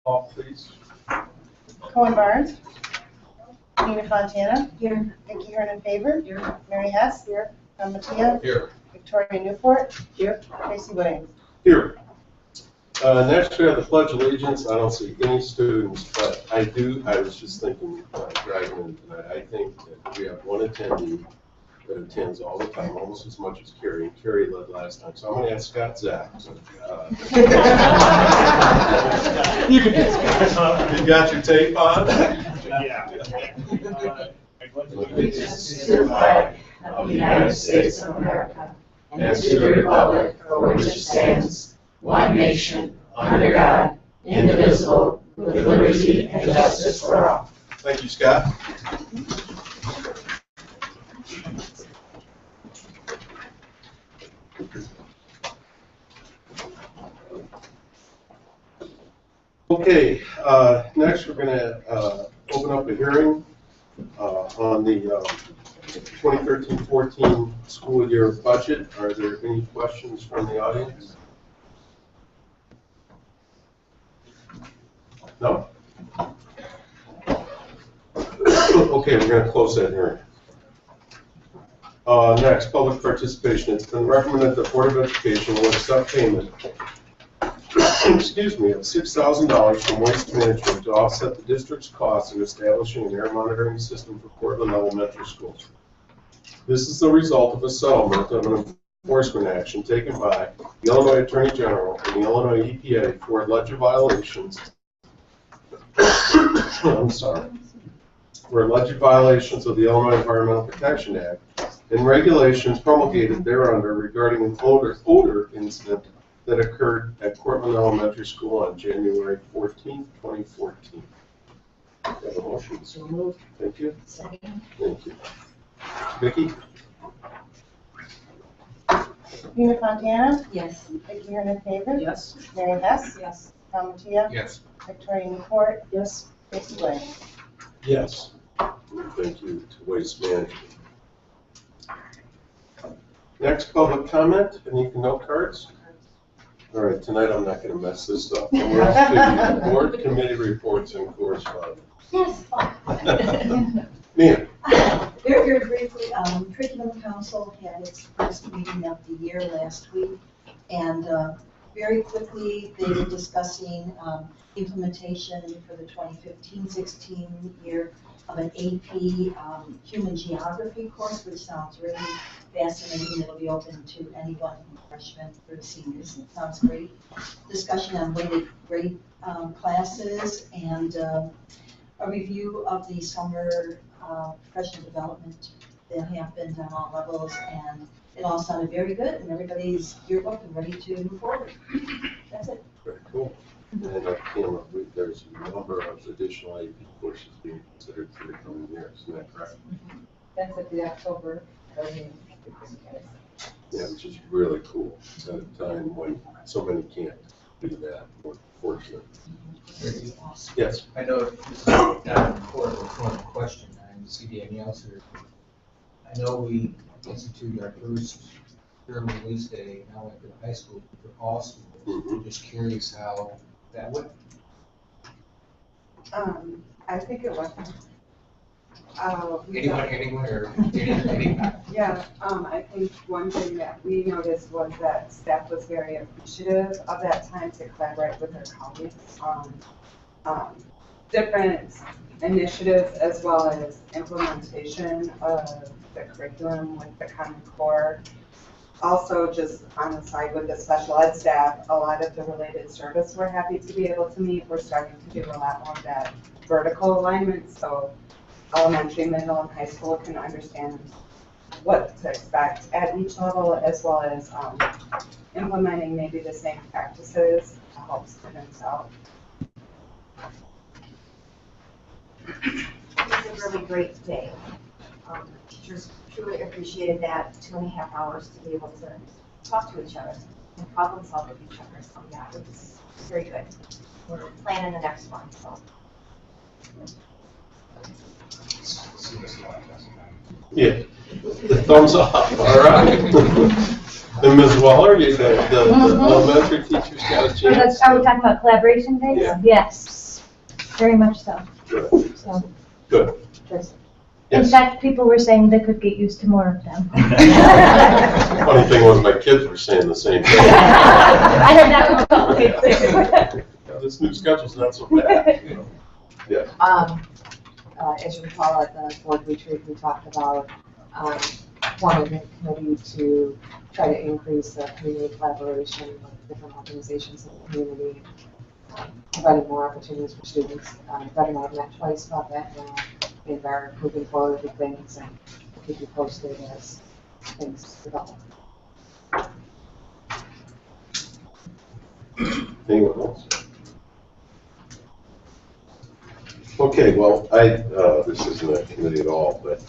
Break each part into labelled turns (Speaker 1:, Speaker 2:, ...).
Speaker 1: call, please.
Speaker 2: Cohen Barnes. Nina Fontana.
Speaker 3: Here.
Speaker 2: Vicki Hernan Favor.
Speaker 3: Here.
Speaker 2: Mary Hess. Here. Tom Mattia.
Speaker 1: Here.
Speaker 2: Victoria Newport.
Speaker 3: Here.
Speaker 2: Tracy Williams.
Speaker 1: Here. Next we have the Pledge of Allegiance. I don't see any students, but I was just thinking, driving in tonight, I think that we have one attendee that attends all the time, almost as much as Carrie, and Carrie led last time. So I'm going to ask Scott Zach. You can get Scott. You got your tape on?
Speaker 4: Yeah.
Speaker 5: Allegiance to the flag of the United States of America and to the republic for which it stands, one nation, under God, indivisible, with liberty and justice for all.
Speaker 1: Thank you, Scott. Okay, next we're going to open up a hearing on the 2013-14 school year budget. Are there any questions from the audience? No? Okay, we're going to close that hearing. Next, public participation. It's been recommended the Board of Education will accept payment excuse me, of $6,000 from Waste Management to offset the district's costs in establishing an air monitoring system for Portland Elementary School. This is the result of a settlement of an enforcement action taken by the Illinois Attorney General and the Illinois EPA for alleged violations for alleged violations of the Illinois Environmental Protection Act and regulations promulgated thereunder regarding an odor incident that occurred at Portland Elementary School on January 14, 2014. I have a motion.
Speaker 3: So moved.
Speaker 1: Thank you.
Speaker 3: Second.
Speaker 1: Thank you. Vicki?
Speaker 2: Nina Fontana.
Speaker 3: Yes.
Speaker 2: Vicki Hernan Favor.
Speaker 3: Yes.
Speaker 2: Mary Hess.
Speaker 3: Yes.
Speaker 2: Tom Mattia.
Speaker 1: Yes.
Speaker 2: Victoria Newport.
Speaker 3: Yes.
Speaker 2: Tracy Williams.
Speaker 1: Yes. Thank you to Waste Management. Next, public comment. Any note cards? All right, tonight I'm not going to mess this up. We're up to board committee reports and correspondence.
Speaker 6: Yes.
Speaker 1: Mia?
Speaker 6: Very briefly, Curriculum Council had its first meeting of the year last week, and very quickly they were discussing implementation for the 2015-16 year of an AP Human Geography course, which sounds really fascinating. It'll be open to anyone from freshmen through seniors. It sounds great. Discussion on weighted grade classes and a review of the summer professional development that happened on all levels, and it all sounded very good, and everybody's geared up and ready to move forward. That's it.
Speaker 1: Very cool. And I can't believe there's a number of additional AP courses being considered for the coming year. Isn't that correct?
Speaker 7: That's at the October.
Speaker 1: Yeah, which is really cool. It's at a time when so many can't do that. We're fortunate. Yes.
Speaker 8: I know this is not important, it's one question. I'm CDA officer. I know we instituted our first early release day now after the high school for all schools. I'm just curious how that went.
Speaker 7: I think it was.
Speaker 8: Anyone or any?
Speaker 7: Yeah, I think one thing that we noticed was that staff was very appreciative of that time to collaborate with their colleagues on different initiatives as well as implementation of the curriculum with the Common Core. Also, just on the side with the special ed staff, a lot of the related service we're happy to be able to meet. We're starting to do a lot more of that vertical alignment, so elementary, middle, and high school can understand what to expect at each level, as well as implementing maybe the same practices to help students out.
Speaker 9: It was a really great day. Teachers truly appreciated that 2.5 hours to be able to talk to each other and problem solve with each other. So yeah, it was very good. We're planning the next one. So.
Speaker 1: Yeah. The thumbs up. All right. And Ms. Waller, the elementary teachers got a chance?
Speaker 3: Are we talking about collaboration days?
Speaker 1: Yeah.
Speaker 3: Yes, very much so.
Speaker 1: Good.
Speaker 3: So,
Speaker 1: Good.
Speaker 3: in
Speaker 1: Yes.
Speaker 3: fact, people were saying they could get used to more of them.
Speaker 1: Funny thing was, my kids were saying the same thing.
Speaker 3: I heard that one.
Speaker 1: Yeah, this new schedule's not so bad, you know.
Speaker 4: As you recall, at the board retreat, we talked about forming a committee to try to increase the community collaboration with different organizations in the community, providing more opportunities for students. Doug and I have met twice about that now, and are moving forward with things, and we'll keep you posted as things develop.
Speaker 1: Anyone else? Okay, well, this isn't a committee at all, but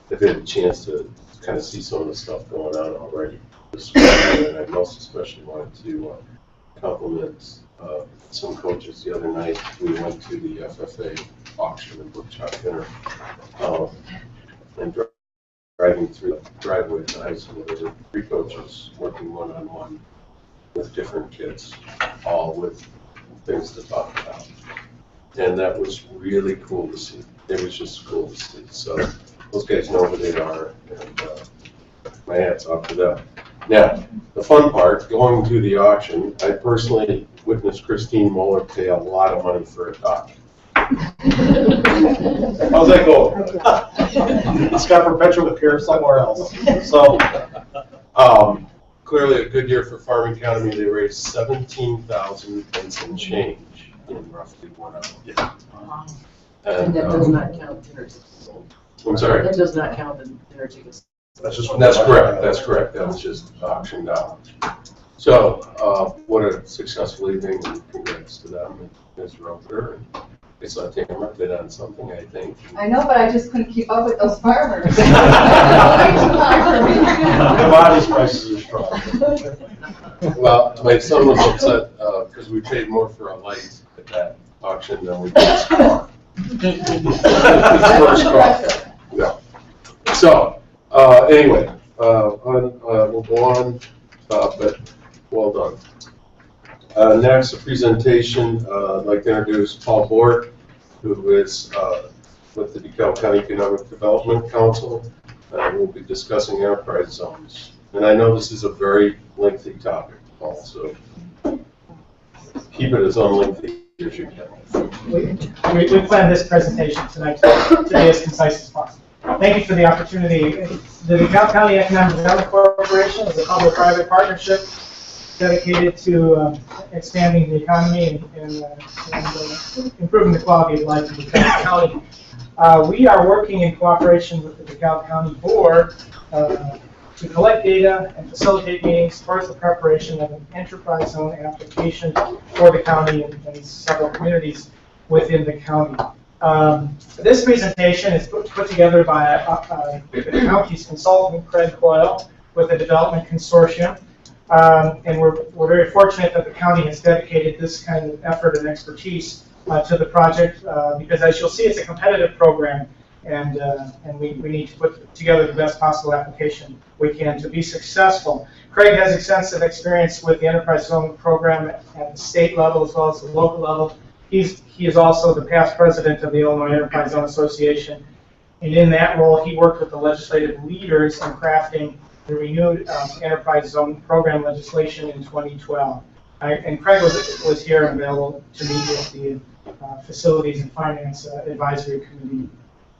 Speaker 1: I've had a chance to kind of see some of the stuff going on already this week, and I most especially wanted to compliment some coaches. The other night, we went to the FFA auction in Brookshire Dinner, and driving through the driveway at the high school, there were 3 coaches working one-on-one with different kids, all with things to talk about. And that was really cool to see. It was just cool to see. So those guys know who they are, and my hat's off to them. Now, the fun part, going to the auction, I personally witnessed Christine Moeller pay a lot of money for a dog. How's that go?
Speaker 10: It's got perpetual care somewhere else. So,
Speaker 1: clearly a good year for Farming County. They raised $17,000 and some change in roughly 1 hour.
Speaker 10: yeah.
Speaker 11: And that does not count dinner tickets.
Speaker 1: I'm sorry?
Speaker 11: That does not count the dinner tickets.
Speaker 1: That's correct. That's correct. That was just auctioned out. So, what a successful evening, and congrats to them and Ms. Roper. And it's not taking a bit on something, I think.
Speaker 7: I know, but I just couldn't keep up with those farmers.
Speaker 10: Commodities prices are strong.
Speaker 1: Well, my son was upset because we paid more for a light at that auction than we did his car. His first car. Yeah. So, anyway, we'll go on, but well done. Next, a presentation. I'd like to introduce Paul Bork, who is with the DeKalb County Economic Development Council. We'll be discussing enterprise zones. And I know this is a very lengthy topic, Paul, so keep it as unlengthy as you can.
Speaker 12: We planned this presentation tonight to be as concise as possible. Thank you for the opportunity. The DeKalb County Economic Development Corporation is a public-private partnership dedicated to expanding the economy and improving the quality of life in DeKalb County. We are working in cooperation with the DeKalb County Board to collect data and facilitate meetings towards the preparation of an enterprise zone application for the county and several communities within the county. This presentation is put together by the county's consultant, Craig Coyle, with the Development Consortium. And we're very fortunate that the county has dedicated this kind of effort and expertise to the project because, as you'll see, it's a competitive program, and we need to put together the best possible application we can to be successful. Craig has extensive experience with the Enterprise Zone program at the state level as well as the local level. He is also the past president of the Illinois Enterprise Zone Association, and in that role, he worked with the legislative leaders in crafting the renewed Enterprise Zone program legislation in 2012. And Craig was here and available to meet with the Facilities and Finance Advisory Committee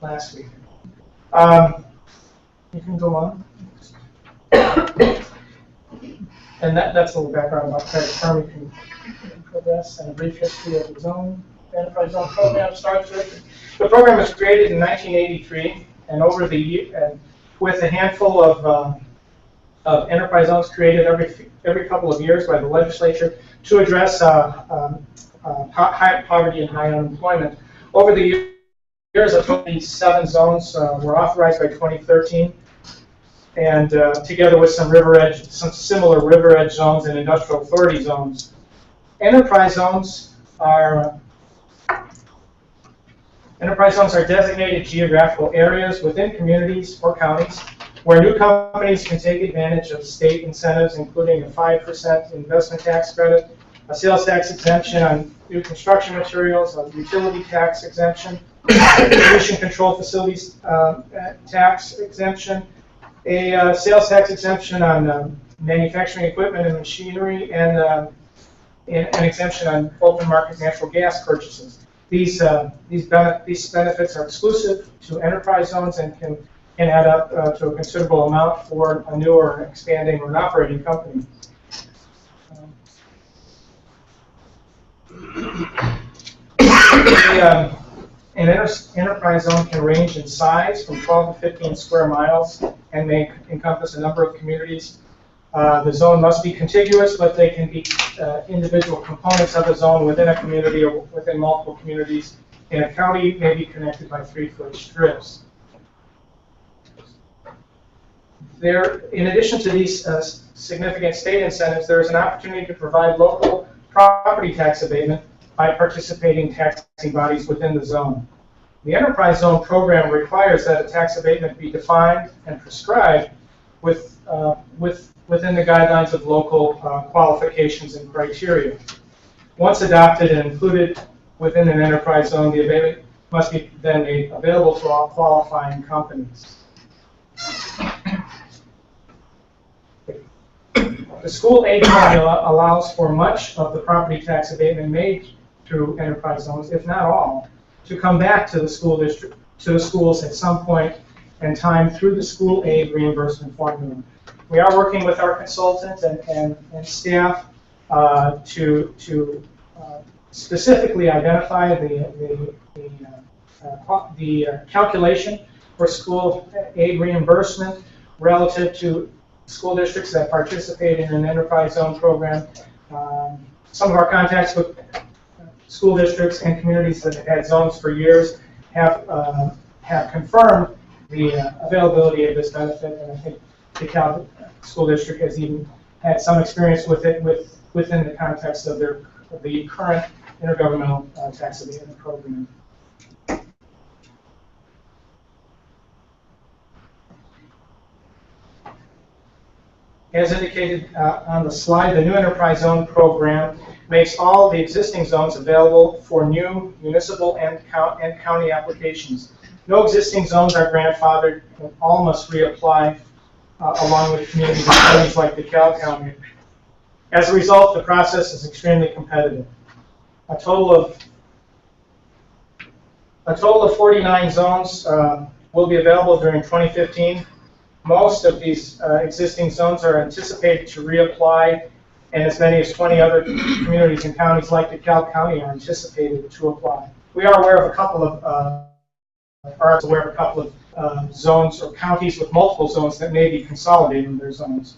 Speaker 12: last week. You can go on. And that's a little background about Craig's firm. You can progress and a brief history of the zone. Enterprise Zone program starts with. The program was created in 1983, and over the year, with a handful of enterprise zones created every couple of years by the legislature to address high poverty and high unemployment. Over the years, a total of 7 zones were authorized by 2013, and together with some similar river edge zones and industrial authority zones. Enterprise zones are designated geographical areas within communities or counties where new companies can take advantage of state incentives, including a 5% investment tax credit, a sales tax exemption on new construction materials, a utility tax exemption, pollution control facilities tax exemption, a sales tax exemption on manufacturing equipment and machinery, and an exemption on open market natural gas purchases. These benefits are exclusive to enterprise zones and can add up to a considerable amount for a new or an expanding or an operating company. An enterprise zone can range in size from 12 to 15 square miles and may encompass a number of communities. The zone must be contiguous, but they can be individual components of a zone within a community or within multiple communities. And a county may be connected by 3-foot strips. In addition to these significant state incentives, there is an opportunity to provide local property tax abatement by participating taxing bodies within the zone. The enterprise zone program requires that a tax abatement be defined and prescribed within the guidelines of local qualifications and criteria. Once adopted and included within an enterprise zone, the abatement must be then made available to all qualifying companies. The school aid formula allows for much of the property tax abatement made through enterprise zones, if not all, to come back to the school district, to the schools at some point in time through the school aid reimbursement formula. We are working with our consultants and staff to specifically identify the calculation for school aid reimbursement relative to school districts that participate in an enterprise zone program. Some of our contacts with school districts and communities that have had zones for years have confirmed the availability of this benefit, and I think DeKalb School District has even had some experience with it within the context of the current intergovernmental tax abatement program. As indicated on the slide, the new enterprise zone program makes all the existing zones available for new municipal and county applications. No existing zones are grandfathered, and all must reapply along with communities and counties like DeKalb County. As a result, the process is extremely competitive. A total of 49 zones will be available during 2015. Most of these existing zones are anticipated to reapply, and as many as 20 other communities and counties like DeKalb County are anticipated to apply. We are aware of a couple of zones or counties with multiple zones that may be consolidating their zones.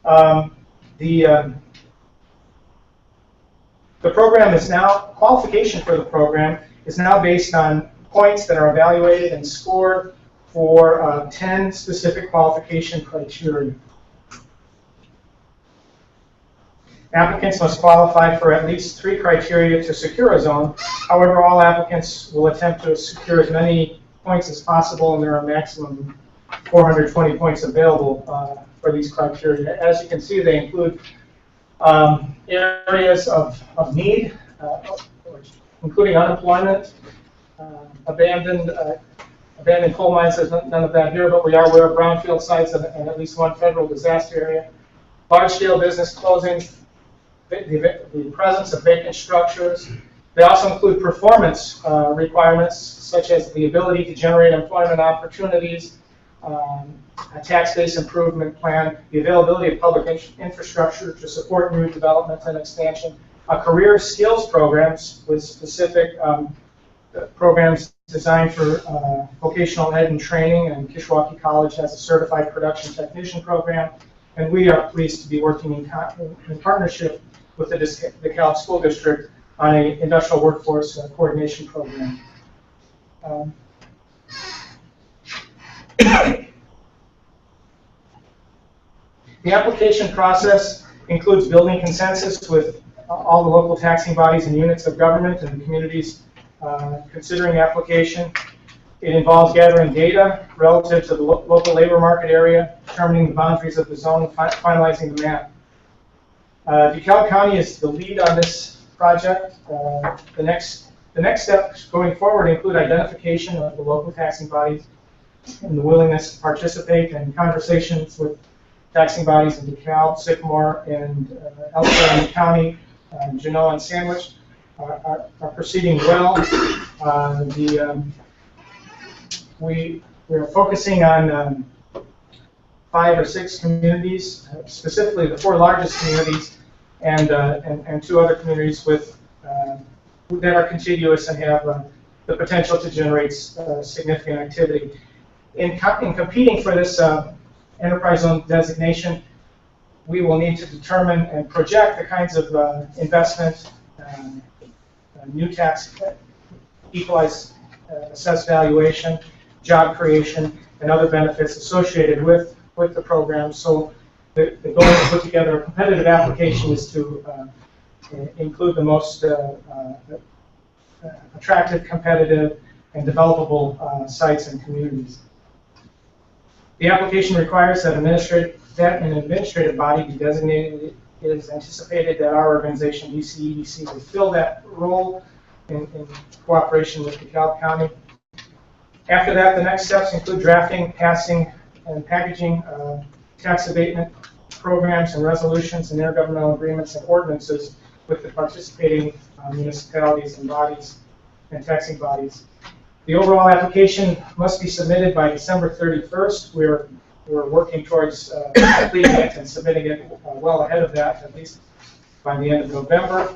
Speaker 12: The program is now, qualification for the program is now based on points that are evaluated and scored for 10 specific qualification criteria. Applicants must qualify for at least 3 criteria to secure a zone. However, all applicants will attempt to secure as many points as possible, and there are a maximum 420 points available for these criteria. As you can see, they include areas of need, including unemployment, abandoned coal mines. There's none of that here, but we are aware of brownfield sites and at least one federal disaster area. Large-scale business closings, the presence of vacant structures. They also include performance requirements, such as the ability to generate employment opportunities, a tax-based improvement plan, the availability of public infrastructure to support new development and expansion, a career skills programs with specific programs designed for vocational ed and training, and Kishwaukee College has a certified production technician program, and we are pleased to be working in partnership with the DeKalb School District on an industrial workforce coordination program. The application process includes building consensus with all the local taxing bodies and units of government and the communities considering application. It involves gathering data relative to the local labor market area, determining the boundaries of the zone, and finalizing the map. DeKalb County is the lead on this project. The next steps going forward include identification of the local taxing bodies and the willingness to participate in conversations with taxing bodies in DeKalb, Sycamore, and elsewhere in the county. Genoa and Sandwich are proceeding well. We are focusing on 5 or 6 communities, specifically the 4 largest communities, and 2 other communities with that are contiguous and have the potential to generate significant activity. In competing for this enterprise zone designation, we will need to determine and project the kinds of investment, new tax, equalized assessed valuation, job creation, and other benefits associated with the program. So the goal to put together a competitive application is to include the most attractive, competitive, and developable sites and communities. The application requires that an administrative body be designated. It is anticipated that our organization, DCEDC, will fill that role in cooperation with DeKalb County. After that, the next steps include drafting, passing, and packaging tax abatement programs and resolutions and intergovernmental agreements and ordinances with the participating municipalities and bodies and taxing bodies. The overall application must be submitted by December 31st. We're working towards completing it and submitting it well ahead of that, at least by the end of November.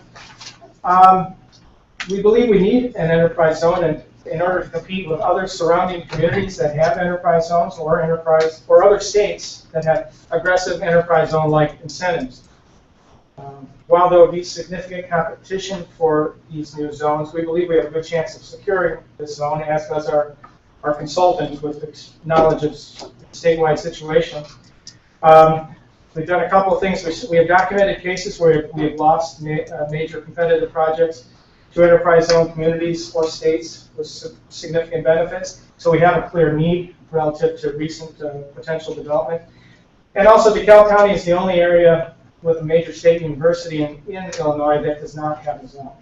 Speaker 12: We believe we need an enterprise zone, and in order to compete with other surrounding communities that have enterprise zones or other states that have aggressive enterprise zone-like incentives. While there will be significant competition for these new zones, we believe we have a good chance of securing this zone, as does our consultant with knowledge of statewide situation. We've done a couple of things. We have documented cases where we have lost major competitive projects to enterprise zone communities or states with significant benefits. So we have a clear need relative to recent potential development. And also, DeKalb County is the only area with a major state university in Illinois that does not have a zone.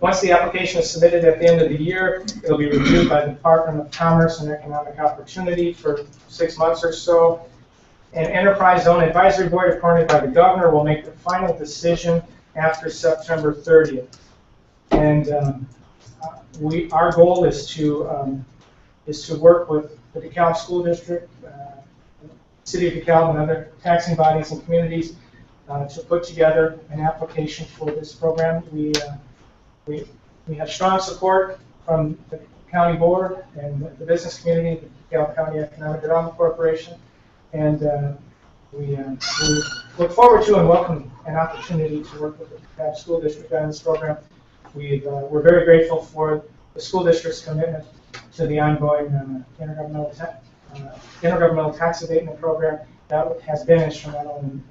Speaker 12: Once the application is submitted at the end of the year, it will be reviewed by the Department of Commerce and Economic Opportunity for 6 months or so. An enterprise zone advisory board appointed by the governor will make the final decision after September 30th. And our goal is to work with the DeKalb School District, City of DeKalb, and other taxing bodies and communities to put together an application for this program. We have strong support from the county board and the business community, the DeKalb County Economic Development Corporation, and we look forward to and welcome an opportunity to work with the DeKalb School District on this program. We're very grateful for the school district's commitment to the ongoing intergovernmental tax abatement program that has been instrumental in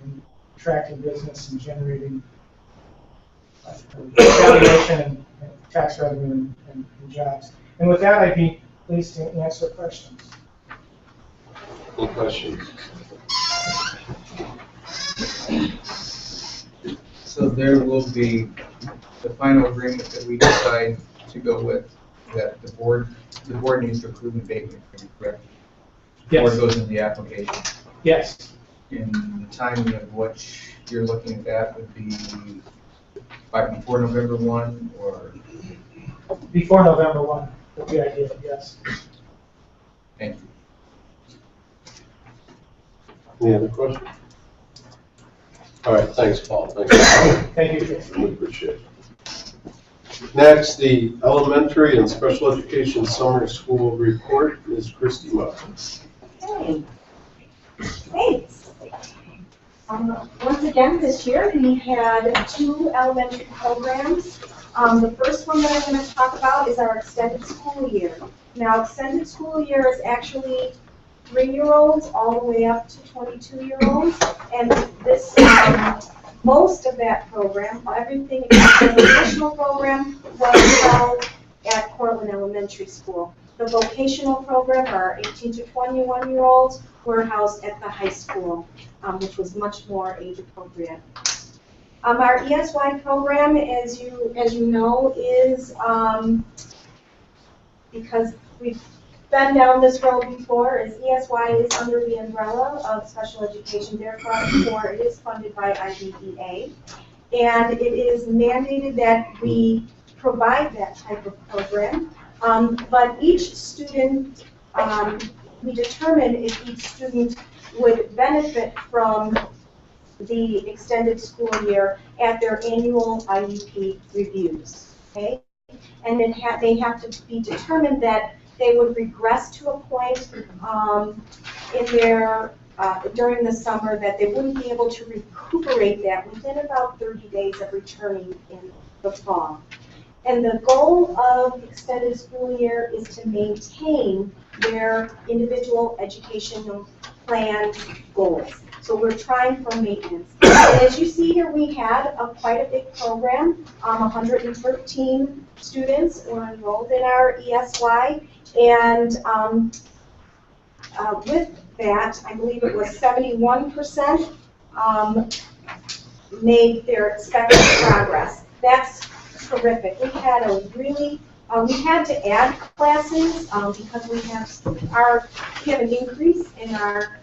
Speaker 12: attracting business and generating valuation and tax revenue and jobs. And with that, I'd be pleased to answer questions.
Speaker 1: Any questions?
Speaker 8: So there will be the final agreement that we decide to go with, that the board needs to approve an abatement, correct? Before it goes in the application.
Speaker 12: Yes.
Speaker 8: And the timing of which you're looking at that would be before November 1 or?
Speaker 12: Before November 1 would be ideal, yes.
Speaker 8: Thank you.
Speaker 1: Any other questions? All right, thanks, Paul. Thank you.
Speaker 12: Thank you.
Speaker 1: We appreciate it. Next, the elementary and special education summer school report is Christy Muffins.
Speaker 9: Hey. Thanks. Once again, this year we had 2 elementary programs. The first one that I'm going to talk about is our extended school year. Now, extended school year is actually 3-year-olds all the way up to 22-year-olds, and this most of that program, everything except the additional program, was held
Speaker 13: at Cortland Elementary School. The vocational program, our 18 to 21-year-olds, were housed at the high school, which was much more age appropriate. Our ESY program, as you know, is, because we've been down this road before, is ESY is under the umbrella of special education, therefore it is funded by IDEA. And it is mandated that we provide that type of program. But each student, we determine if each student would benefit from the extended school year at their annual IEP reviews, okay? And then they have to be determined that they would regress to a point in their, during the summer that they wouldn't be able to recuperate that within about 30 days of returning in the fall. And the goal of extended school year is to maintain their individual educational plan goals. So we're trying for maintenance. And as you see here, we had quite a big program. 113 students were enrolled in our ESY. And with that, I believe it was 71% made their expected progress. That's terrific. We had a really, we had to add classes because we have an increase in our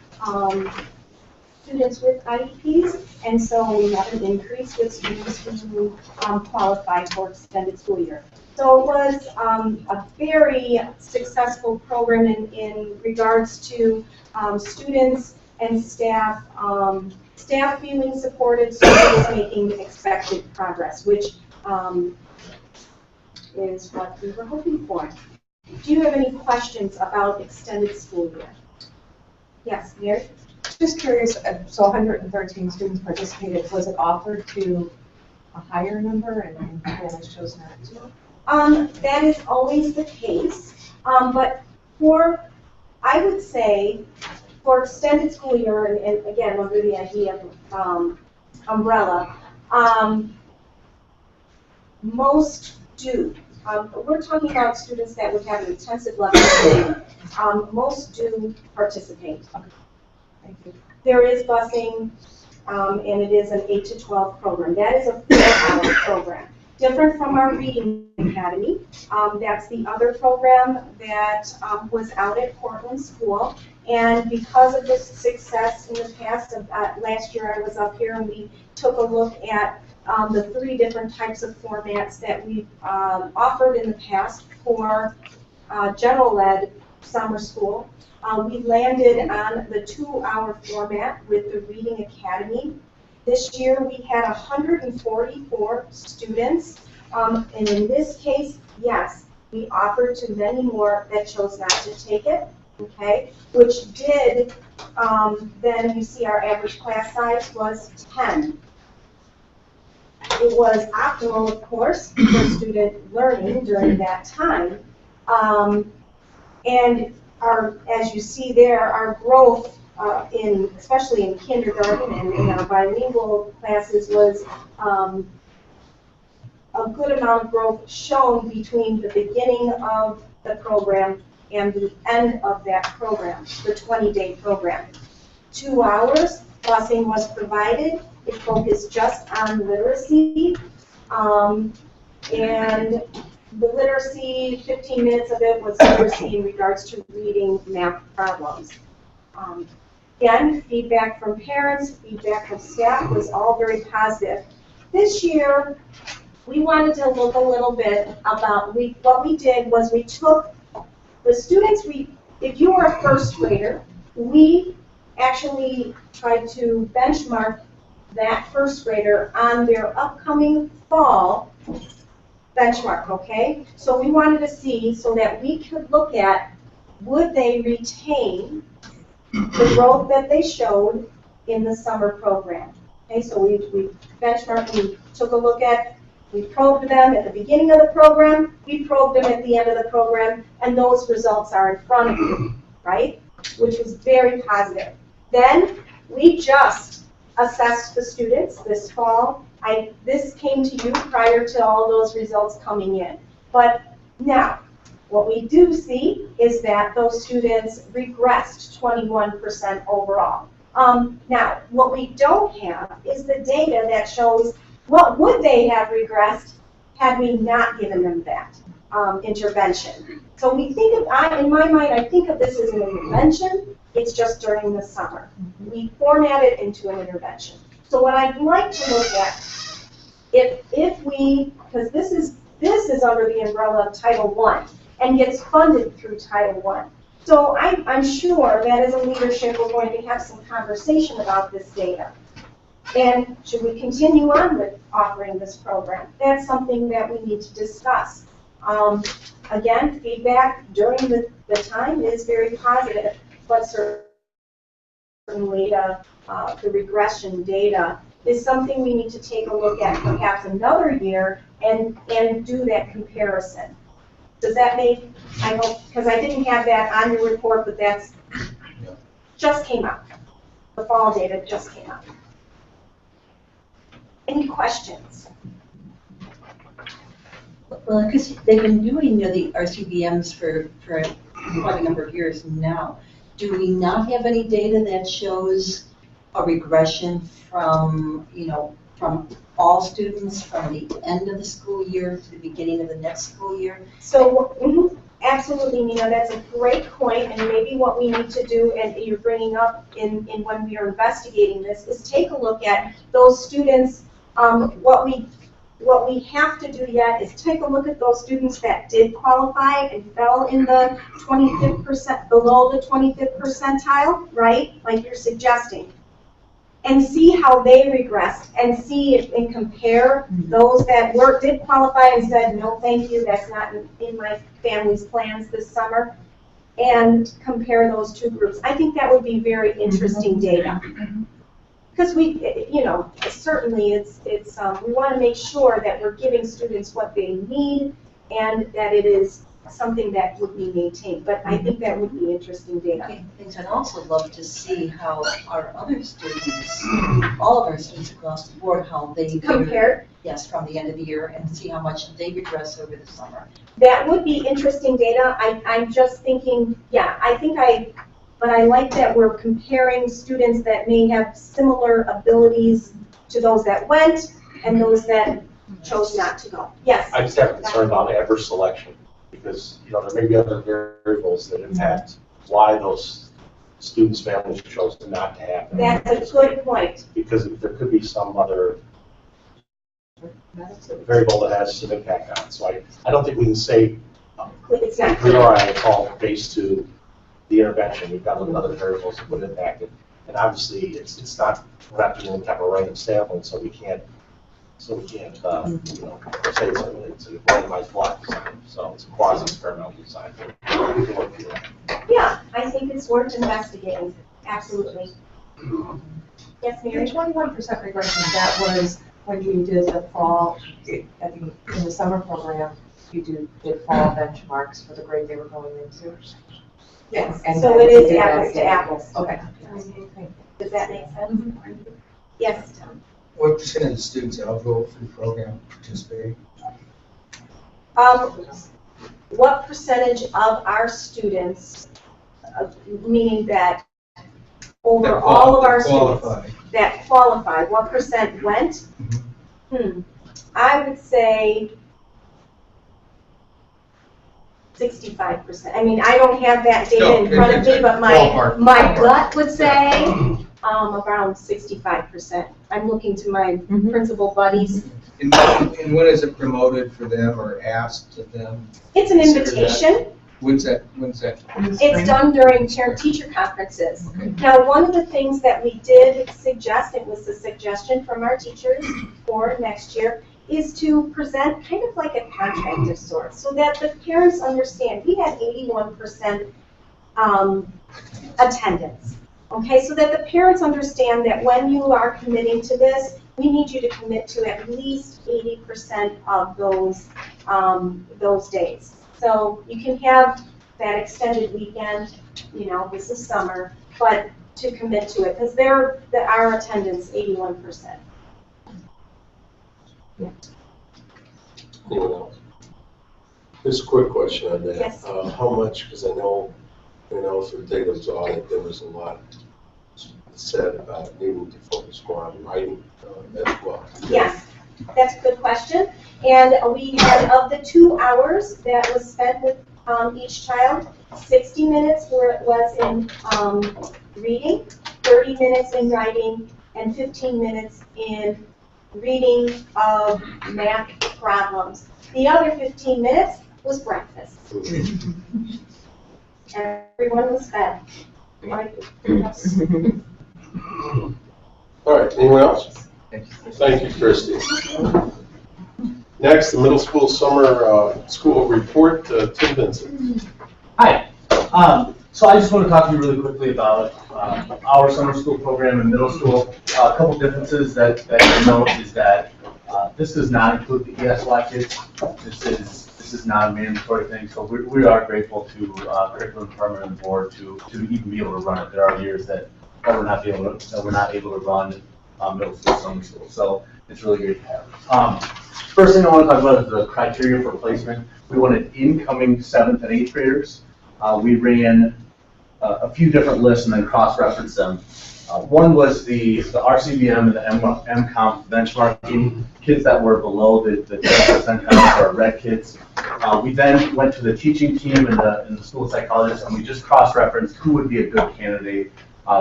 Speaker 13: students with IEPs, and so we have an increase with students who qualify for extended school year. So it was a very successful program in regards to students and staff, staff feeling supported, students making expected progress, which is what we were hoping for. Do you have any questions about extended school year? Yes, Mary?
Speaker 4: Just curious, so 113 students participated. Was it offered to a higher number and parents chose not to?
Speaker 13: That is always the case, but I would say, for extended school year, and again, under the idea of umbrella, most do. We're talking about students that would have an intensive level of training. Most do participate.
Speaker 4: Thank you.
Speaker 13: There is busing, and it is an 8 to 12 program. That is a 4-hour program. Different from our Reading Academy. That's the other program that was out at Cortland School. And because of the success in the past, last year I was up here and we took a look at the 3 different types of formats that we've offered in the past for general ed summer school. We landed on the 2-hour format with the Reading Academy. This year we had 144 students, and in this case, yes, we offered to many more that chose not to take it, okay, which did, then you see our average class size was 10. It was optimal, of course, for student learning during that time, and as you see there, our growth especially in kindergarten and in our bilingual classes was a good amount of growth shown between the beginning of the program and the end of that program, the 20-day program. 2 hours, busing was provided. It focused just on literacy, and the literacy, 15 minutes of it was literacy in regards to reading math problems. Again, feedback from parents, feedback from staff was all very positive. This year, we wanted to look a little bit about, what we did was we took the students, if you were a first grader, we actually tried to benchmark that first grader on their upcoming fall benchmark, okay? So we wanted to see so that we could look at, would they retain the growth that they showed in the summer program? Okay, so we benchmarked, we took a look at, we probed them at the beginning of the program, we probed them at the end of the program, and those results are in front of you, right? Which was very positive. Then we just assessed the students this fall. This came to you prior to all those results coming in. But Now, what we do see is that those students regressed 21% overall. Now, what we don't have is the data that shows what would they have regressed had we not given them that intervention. So we think of, in my mind, I think of this as an intervention. It's just during the summer. We format it into an intervention. So what I'd like to look at, if we, because this is under the umbrella of Title I and gets funded through Title I. So I'm sure that as a leadership, we're going to have some conversation about this data. And should we continue on with offering this program? That's something that we need to discuss. Again, feedback during the time is very positive, but certainly the regression data is something we need to take a look at perhaps another year and do that comparison. Does that make, I hope, because I didn't have that on your report, but that's just came out. The fall data just came out. Any questions?
Speaker 6: Well, because they've been doing the RCBMs for quite a number of years now. Do we not have any data that shows a regression from, from all students from the end of the school year to the beginning of the next school year?
Speaker 13: So, absolutely, Nina, that's a great point, and maybe what we need to do, and you're bringing up in when we are investigating this, is take a look at those students. What we have to do yet is take a look at those students that did qualify and fell in the 25th below the 25th percentile, right? Like you're suggesting. And see how they regressed, and see if, and compare those that did qualify and said, no, thank you, that's not in my family's plans this summer, and compare those two groups. I think that would be very interesting data. Because we, certainly it's we want to make sure that we're giving students what they need and that it is something that would be maintained. But I think that would be interesting data.
Speaker 6: Okay, thanks. I'd also love to see how our other students, all of our students across the board, how they
Speaker 13: Compared?
Speaker 6: Yes, from the end of the year, and see how much they regress over the summer.
Speaker 13: That would be interesting data. I'm just thinking, but I like that we're comparing students that may have similar abilities to those that went and those that chose not to go. Yes?
Speaker 10: I just have a concern about adverse selection because, there may be other variables that impact why those students' families chose not to have them.
Speaker 13: That's a good point.
Speaker 10: Because there could be some other variable that has some impact on it. So I don't think we can say
Speaker 13: It's not
Speaker 10: it's all based to the intervention. We've got to look at other variables that would impact it. And obviously, it's not, we're not doing any type of random sampling, so we can't say it's a randomized block design. So it's a quasi-experimental design. We can look through that.
Speaker 13: Yeah, I think it's worth investigating. Absolutely. Yes, Mary?
Speaker 4: The 21% regression, that was when you did the fall, in the summer program, you did fall benchmarks for the grade they were going into?
Speaker 13: Yes.
Speaker 4: And
Speaker 13: So
Speaker 4: then
Speaker 13: it
Speaker 4: you
Speaker 13: is
Speaker 4: did that
Speaker 13: apples to
Speaker 4: again.
Speaker 13: apples.
Speaker 4: Okay.
Speaker 13: Does that make sense? Yes, Tom.
Speaker 8: What percent of the students eligible for the program participate?
Speaker 13: What percentage of our students, meaning that over all of our students that qualify, what percent went? I would say 65%. I mean, I don't have that data in front of me, but my gut would say around 65%. I'm looking to my principal buddies.
Speaker 8: And when is it promoted for them or asked of them?
Speaker 13: It's an invitation.
Speaker 8: When's that?
Speaker 13: It's done during parent-teacher conferences. Okay. Now, one of the things that we did suggest, it was a suggestion from our teachers for next year, is to present kind of like a contract of sorts so that the parents understand. We had 81% attendance. Okay, so that the parents understand that when you are committing to this, we need you to commit to at least 80% of those days. So you can have that extended weekend, this is summer, but to commit to it, because our attendance 81%.
Speaker 1: Anyone else? Just a quick question on that.
Speaker 13: Yes.
Speaker 1: How much, because I know for DeKalb's audit, there was a lot said about needing to focus more on writing as well.
Speaker 13: Yes, that's a good question. And we had, of the 2 hours that was spent with each child, 60 minutes was in reading, 30 minutes in writing, and 15 minutes in reading of math problems. The other 15 minutes was breakfast. Everyone was fed. Yes.
Speaker 1: All right, anyone else? Thank you, Christie. Next, the middle school summer school report, Tim Vincent.
Speaker 14: Hi. So I just want to talk to you really quickly about our summer school program in middle school. A couple differences that you note is that this does not include the ESY kids. This is not a mandatory thing. So we are grateful to curriculum department and the board to even be able to run it. There are years that we're not able to run middle school summer school. So it's really great to have. First thing I want to talk about is the criteria for placement. We wanted incoming 7th and 8th graders. We ran a few different lists and then cross-referenced them. One was the RCBM and the MCOMP benchmarking, kids that were below the 10% count for our red kids. We then went to the teaching team and the school psychologist, and we just cross-referenced who would be a good candidate.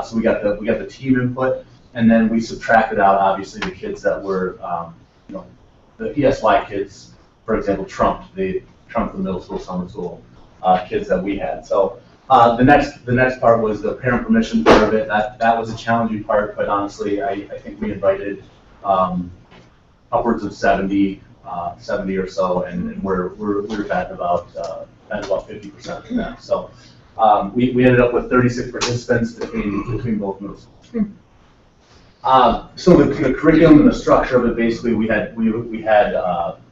Speaker 14: So we got the team input, and then we subtracted out obviously the kids that were, the ESY kids, for example, trumped the middle school, summer school kids that we had. So the next part was the parent permission part of it. That was a challenging part, but honestly, I think we invited upwards of 70 or so, and we're at about 50% of that. So we ended up with 36 participants between both middle schools. So the curriculum and the structure of it, basically, we had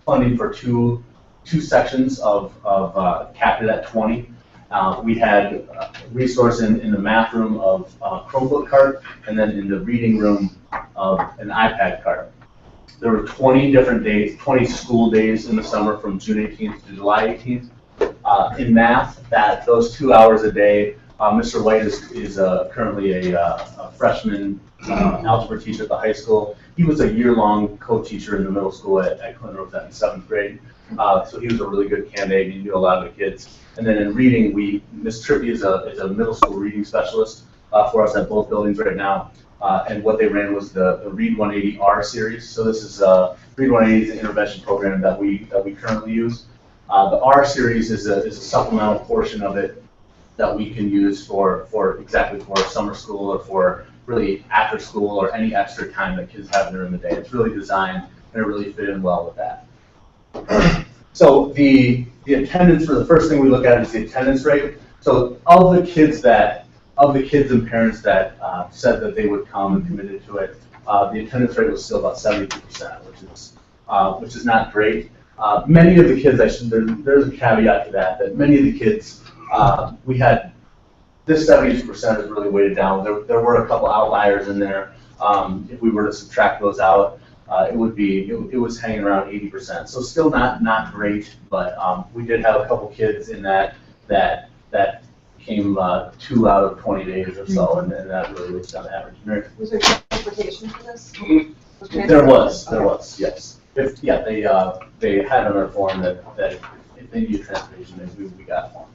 Speaker 14: funding for two sections of capped at 20. We had resource in the math room of Chromebook cart, and then in the reading room of an iPad cart. There were 20 different days, 20 school days in the summer from June 18th to July 18th. In math, those 2 hours a day, Mr. White is currently a freshman algebra teacher at the high school. He was a year-long co-teacher in the middle school at Glenrose in 7th grade. So he was a really good candidate. He knew a lot of the kids. And then in reading, Ms. Trippy is a middle school reading specialist for us at both buildings right now. And what they ran was the Read 180 R series. So this is Read 180 is an intervention program that we currently use. The R series is a supplemental portion of it that we can use for summer school or for really after school or any extra time that kids have during the day. It's really designed and it really fit in well with that. So the attendance for the first thing we look at is the attendance rate. So of the kids and parents that said that they would come and committed to it, the attendance rate was still about 72%, which is not great. Many of the kids, there's a caveat to that many of the kids, we had, this 72% is really weighted down. There were a couple outliers in there. If we were to subtract those out, it was hanging around 80%. So still not great, but we did have a couple kids in that came 2 out of 20 days or so, and that really was on average.
Speaker 4: Was there transportation for this?
Speaker 14: There was, yes. They had on their form that if they needed transportation, we got one.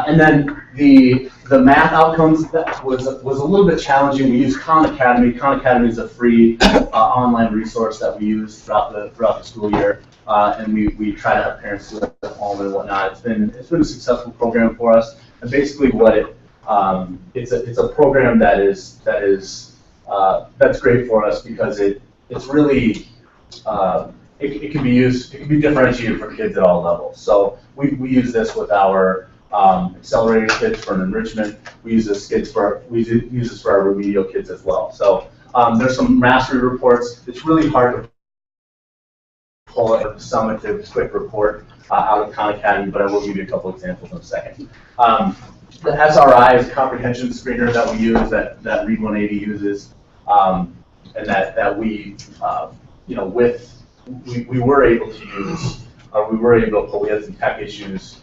Speaker 14: And then the math outcomes, that was a little bit challenging. We used Khan Academy. Khan Academy is a free online resource that we use throughout the school year, and we try to have parents do it at home and whatnot. It's been a successful program for us. And basically, what it's a program that's great for us because it's really it can be used. It can be differentiated for kids at all levels. So we use this with our accelerated kids for an enrichment. We use this for our remedial kids as well. So there's some mastery reports. It's really hard to pull a summative quick report out of Khan Academy, but I will give you a couple examples in a second. The SRI is a comprehension screener that we use that Read 180 uses, and that we we were able to use we were able to pull, we had some tech issues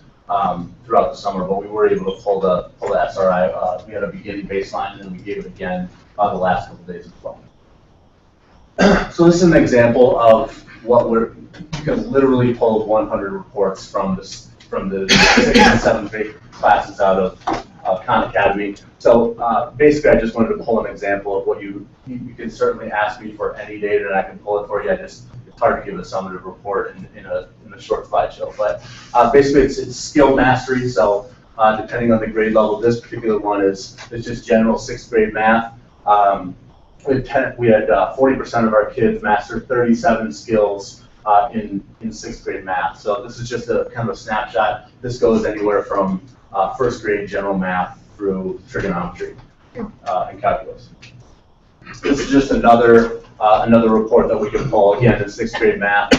Speaker 14: throughout the summer, but we were able to pull the SRI. We had a beginning baseline, and then we gave it again the last couple days as well. So this is an example of what you can literally pull 100 reports from the 6th and 7th grade classes out of Khan Academy. So basically, I just wanted to pull an example of what you can certainly ask me for any data, and I can pull it for you. It's hard to give a summative report in a short slideshow, but basically it's skill mastery. So depending on the grade level, this particular one is just general 6th grade math. We had 40% of our kids master 37 skills in 6th grade math. So this is just a kind of a snapshot. This goes anywhere from 1st grade general math through trigonometry and calculus. This is just another report that we can pull, again, in 6th grade math.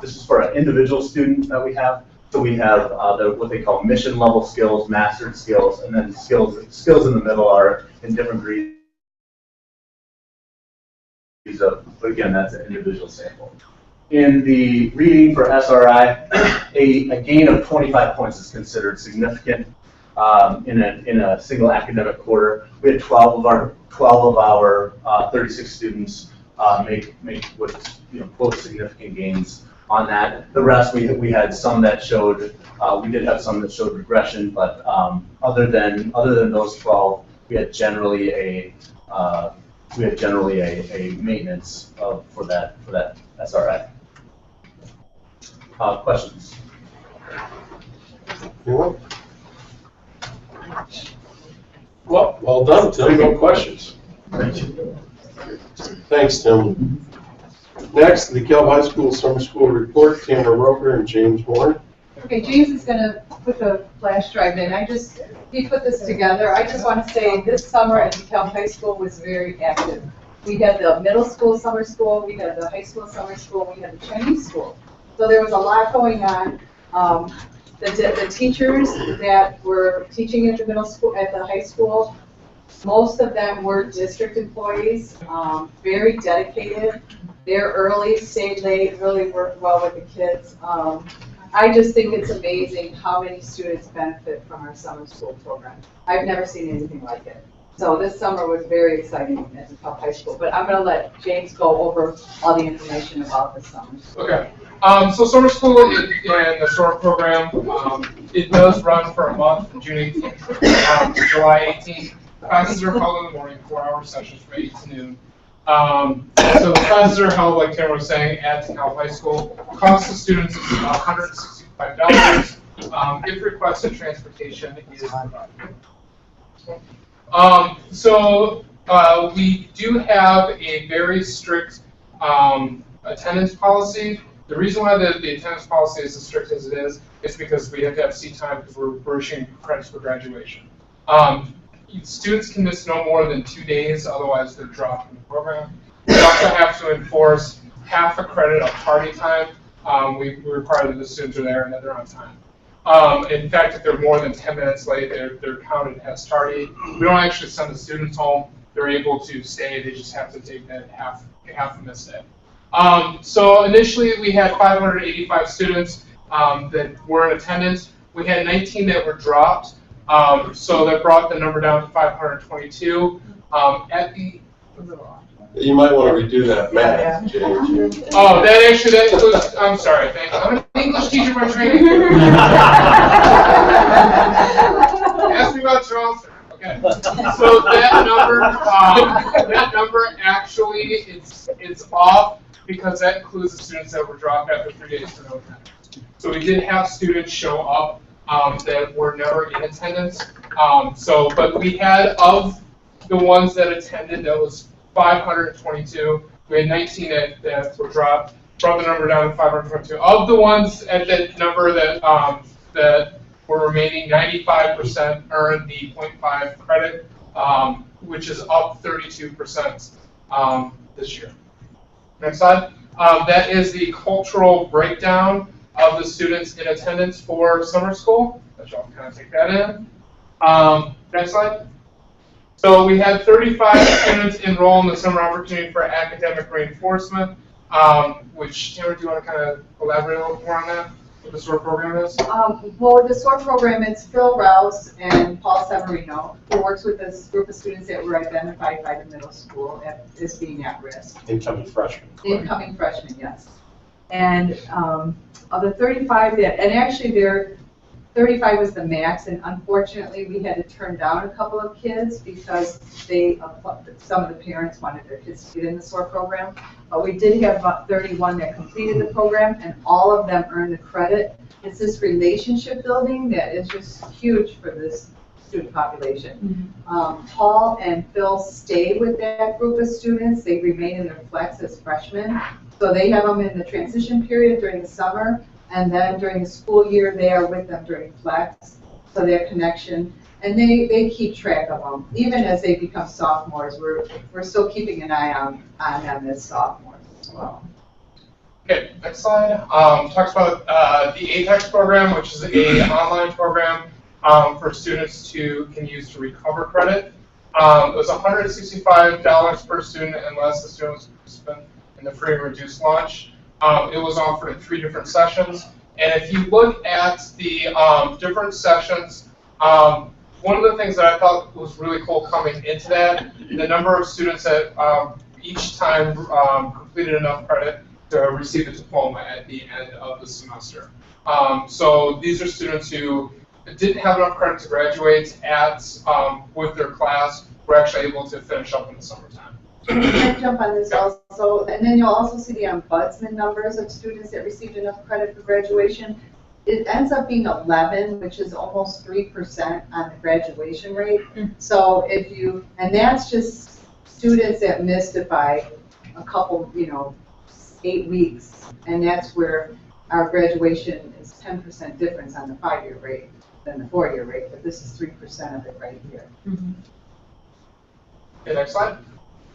Speaker 14: This is for an individual student that we have. So we have what they call mission level skills, mastered skills, and then skills in the middle are in different degrees of, but again, that's an individual sample. In the reading for SRI, a gain of 25 points is considered significant in a single academic quarter. We had 12 of our 36 students make what quote significant gains on that. The rest we had some that showed we did have some that showed regression, but other than those 12, we had generally a maintenance for that SRI. Questions?
Speaker 1: Anyone? Well done, Tim. No questions. Thanks, Tim. Next, the DeKalb High School Summer School Report, Tamara Roker and James Warren.
Speaker 15: Okay, James is going to put the flash drive in. He put this together. I just want to say this summer at DeKalb High School was very active. We had the middle school summer school, we had the high school summer school, we had the Chinese school. So there was a lot going on. The teachers that were teaching at the middle school, at the high school, most of them were district employees, very dedicated. They're early, stayed late, really worked well with the kids. I just think it's amazing how many students benefit from our summer school program. I've never seen anything like it. So this summer was very exciting at DeKalb High School. But I'm going to let James go over all the information about the summer school.
Speaker 16: Okay. So summer school and the summer program, it does run for a month from June 18th to July 18th. Classes are held in the morning, 4-hour sessions from 8 to noon. So the classes are held, like Tamara was saying, at DeKalb High School. Cost to students is $165. If requested, transportation is provided. So we do have a very strict attendance policy. The reason why the attendance policy is as strict as it is because we have to have seat time because we're issuing credits for graduation. Students can miss no more than 2 days, otherwise they're dropped from the program. We also have to enforce half a credit of tardy time. We require that the students are there and that they're on time. In fact, if they're more than 10 minutes late, they're counted as tardy. We don't actually send the students home. They're able to stay. They just have to take that half a missed day. So initially, we had 585 students that were in attendance. We had 19 that were dropped. So that brought the number down to 522.
Speaker 1: You might want to redo that math, James.
Speaker 16: Oh, that includes, I'm sorry, thank you. I'm an English teacher by training. Ask me about Charleston. Okay. So that number actually it's off because that includes the students that were dropped after 3 days for no attendance. So we did have students show up that were never in attendance. But we had, of the ones that attended, that was 522. We had 19 that were dropped, brought the number down to 522. Of the ones at that number that were remaining, 95% earned the 0.5 credit, which is up 32% this year. Next slide. That is the cultural breakdown of the students in attendance for summer school. Let y'all kind of take that in. Next slide. So we had 35 students enroll in the summer opportunity for academic reinforcement. which, Tamara, do you want to kind of elaborate a little more on that, what the SOAR program is?
Speaker 15: Well, with the SOAR program, it's Phil Rouse and Paul Severino, who works with this group of students that were identified by the middle school as being at risk.
Speaker 10: Incoming freshmen.
Speaker 15: Incoming freshmen, yes. And of the 35 and actually 35 was the max, and unfortunately, we had to turn down a couple of kids because some of the parents wanted their kids to get in the SOAR program. But we did have about 31 that completed the program, and all of them earned the credit. It's this relationship building that is just huge for this student population. Paul and Phil stay with that group of students. They remain in their flex as freshmen. So they have them in the transition period during the summer, and then during the school year, they are with them during flex, so their connection, and they keep track of them. Even as they become sophomores, we're still keeping an eye on them as sophomores as well.
Speaker 16: Okay, next slide. Talks about the APEX program, which is an online program for students can use to recover credit. It was $165 per student unless the student was a participant in the free and reduced launch. It was offered in 3 different sessions. And if you look at the different sessions, one of the things that I thought was really cool coming into that, the number of students that each time completed enough credit to receive a diploma at the end of the semester. So these are students who didn't have enough credit to graduate with their class, were actually able to finish up in the summertime.
Speaker 15: I'll jump on this also, and then you'll also see the ombudsman numbers of students that received enough credit for graduation. It ends up being 11, which is almost 3% on the graduation rate. So and that's just students that missed it by a couple, 8 weeks, and that's where our graduation is 10% difference on the 5-year rate than the 4-year rate, but this is 3% of it right here.
Speaker 16: Okay, next slide.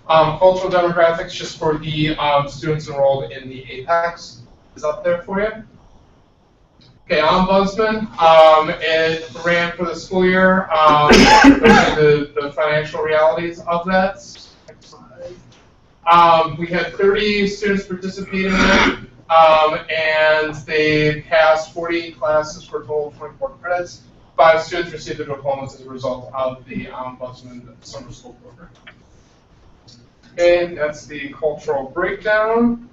Speaker 16: Cultural demographics, just for the students enrolled in the APEX, is up there for you. Okay, Ombudsman, it ran for the school year. The financial realities of that. Next slide. We had 30 students participate in that, and they passed 48 classes for a total of 24 credits. 5 students received their diplomas as a result of the Ombudsman summer school program. Okay, that's the cultural breakdown.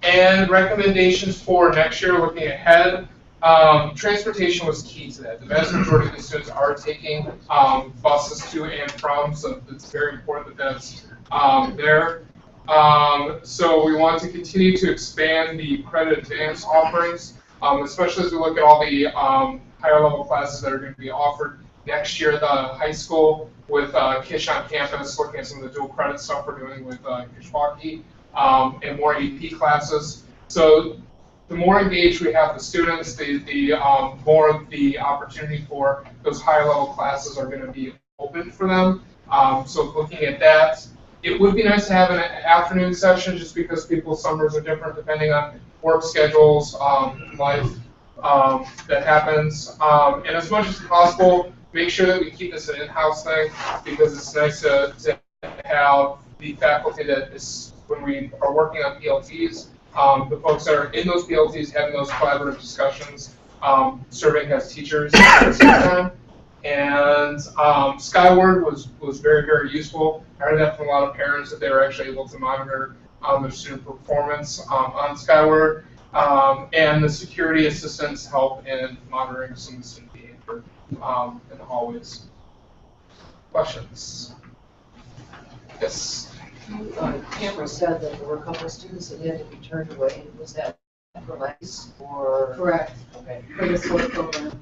Speaker 16: And recommendations for next year, looking ahead. Transportation was key to that. The vast majority of the students are taking buses to and from, so it's very important that that's there. So we want to continue to expand the credit advance offerings, especially as we look at all the higher level classes that are going to be offered next year at the high school with Kish on campus, looking at some of the dual credit stuff we're doing with Kishwaukee, and more AP classes. So the more engaged we have the students, the more the opportunity for those higher level classes are going to be open for them. So looking at that, it would be nice to have an afternoon session just because people's summers are different depending on work schedules, life that happens. And as much as possible, make sure that we keep this an in-house thing because it's nice to have the faculty that is, when we are working on PLTs, the folks that are in those PLTs having those collaborative discussions, serving as teachers at the same time. And Skyward was very, very useful. I heard that from a lot of parents that they were actually able to monitor their student performance on Skyward. And the security assistants help in monitoring some of the student behavior in the hallways. Questions? Yes?
Speaker 11: Tamara said that there were a couple of students that had to be turned away. Was that for lice or?
Speaker 15: Correct.
Speaker 11: Okay.
Speaker 15: For the SOAR program.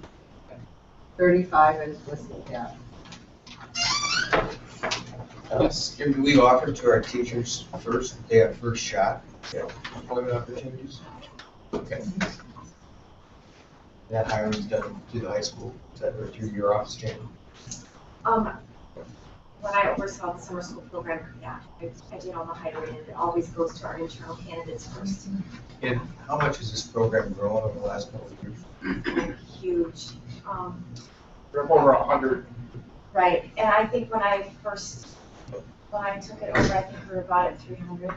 Speaker 15: 35 is listed, yeah.
Speaker 17: Yes, can we offer to our teachers first, they have first shot, employment opportunities? Okay. That hiring's done through the high school, is that or through your office, Jane?
Speaker 9: When I oversaw the summer school program, yeah, I did all the hiring, and it always goes to our internal candidates first.
Speaker 17: And how much has this program grown over the last couple of years?
Speaker 9: Huge.
Speaker 16: We're over 100.
Speaker 9: Right, and I think when I took it over, I think we were about at 300.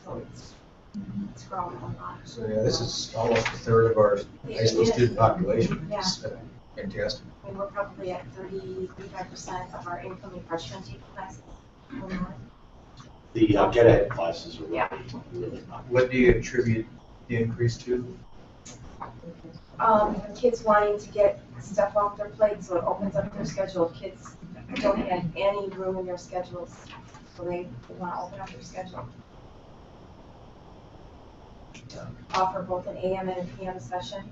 Speaker 9: So it's grown a lot.
Speaker 17: So, yeah, this is almost a third of our high school student population.
Speaker 9: Yeah.
Speaker 17: It's fantastic.
Speaker 9: I mean, we're probably at 35% of our incoming freshmen take classes. or more.
Speaker 10: The get ahead classes are
Speaker 9: Yeah.
Speaker 10: really not.
Speaker 17: What do you attribute the increase to?
Speaker 9: Kids wanting to get stuff off their plate, so it opens up their schedule. Kids don't have any room in their schedules, so they want to open up their schedule. Offer both an AM and a PM session,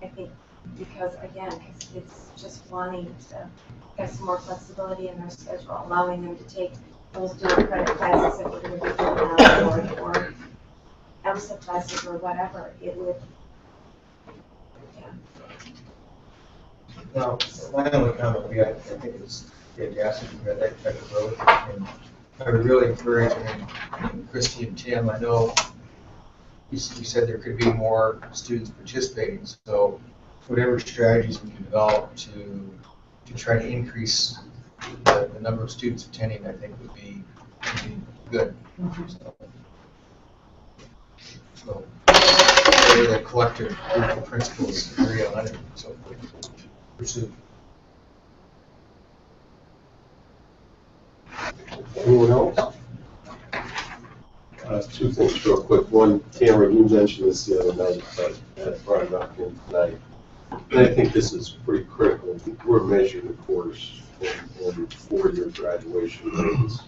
Speaker 9: I think, because again, because kids just wanting to have some more flexibility in their schedule, allowing them to take those dual credit classes that we're going to be doing now, or MSA classes or whatever. It would.
Speaker 17: Now, my only comment would be, I think it's fantastic to have that type of growth. And I would really encourage, and Christy and Tim, I know you said there could be more students participating, so whatever strategies we can develop to try to increase the number of students attending, I think would be good. So, the collective group of principals agree on it, so pursue.
Speaker 1: Anyone else? Two things real quick. One, Tamara, you mentioned this the other night, but I brought it up again tonight. And I think this is pretty critical. We're measuring, of course, in four-year graduation rates.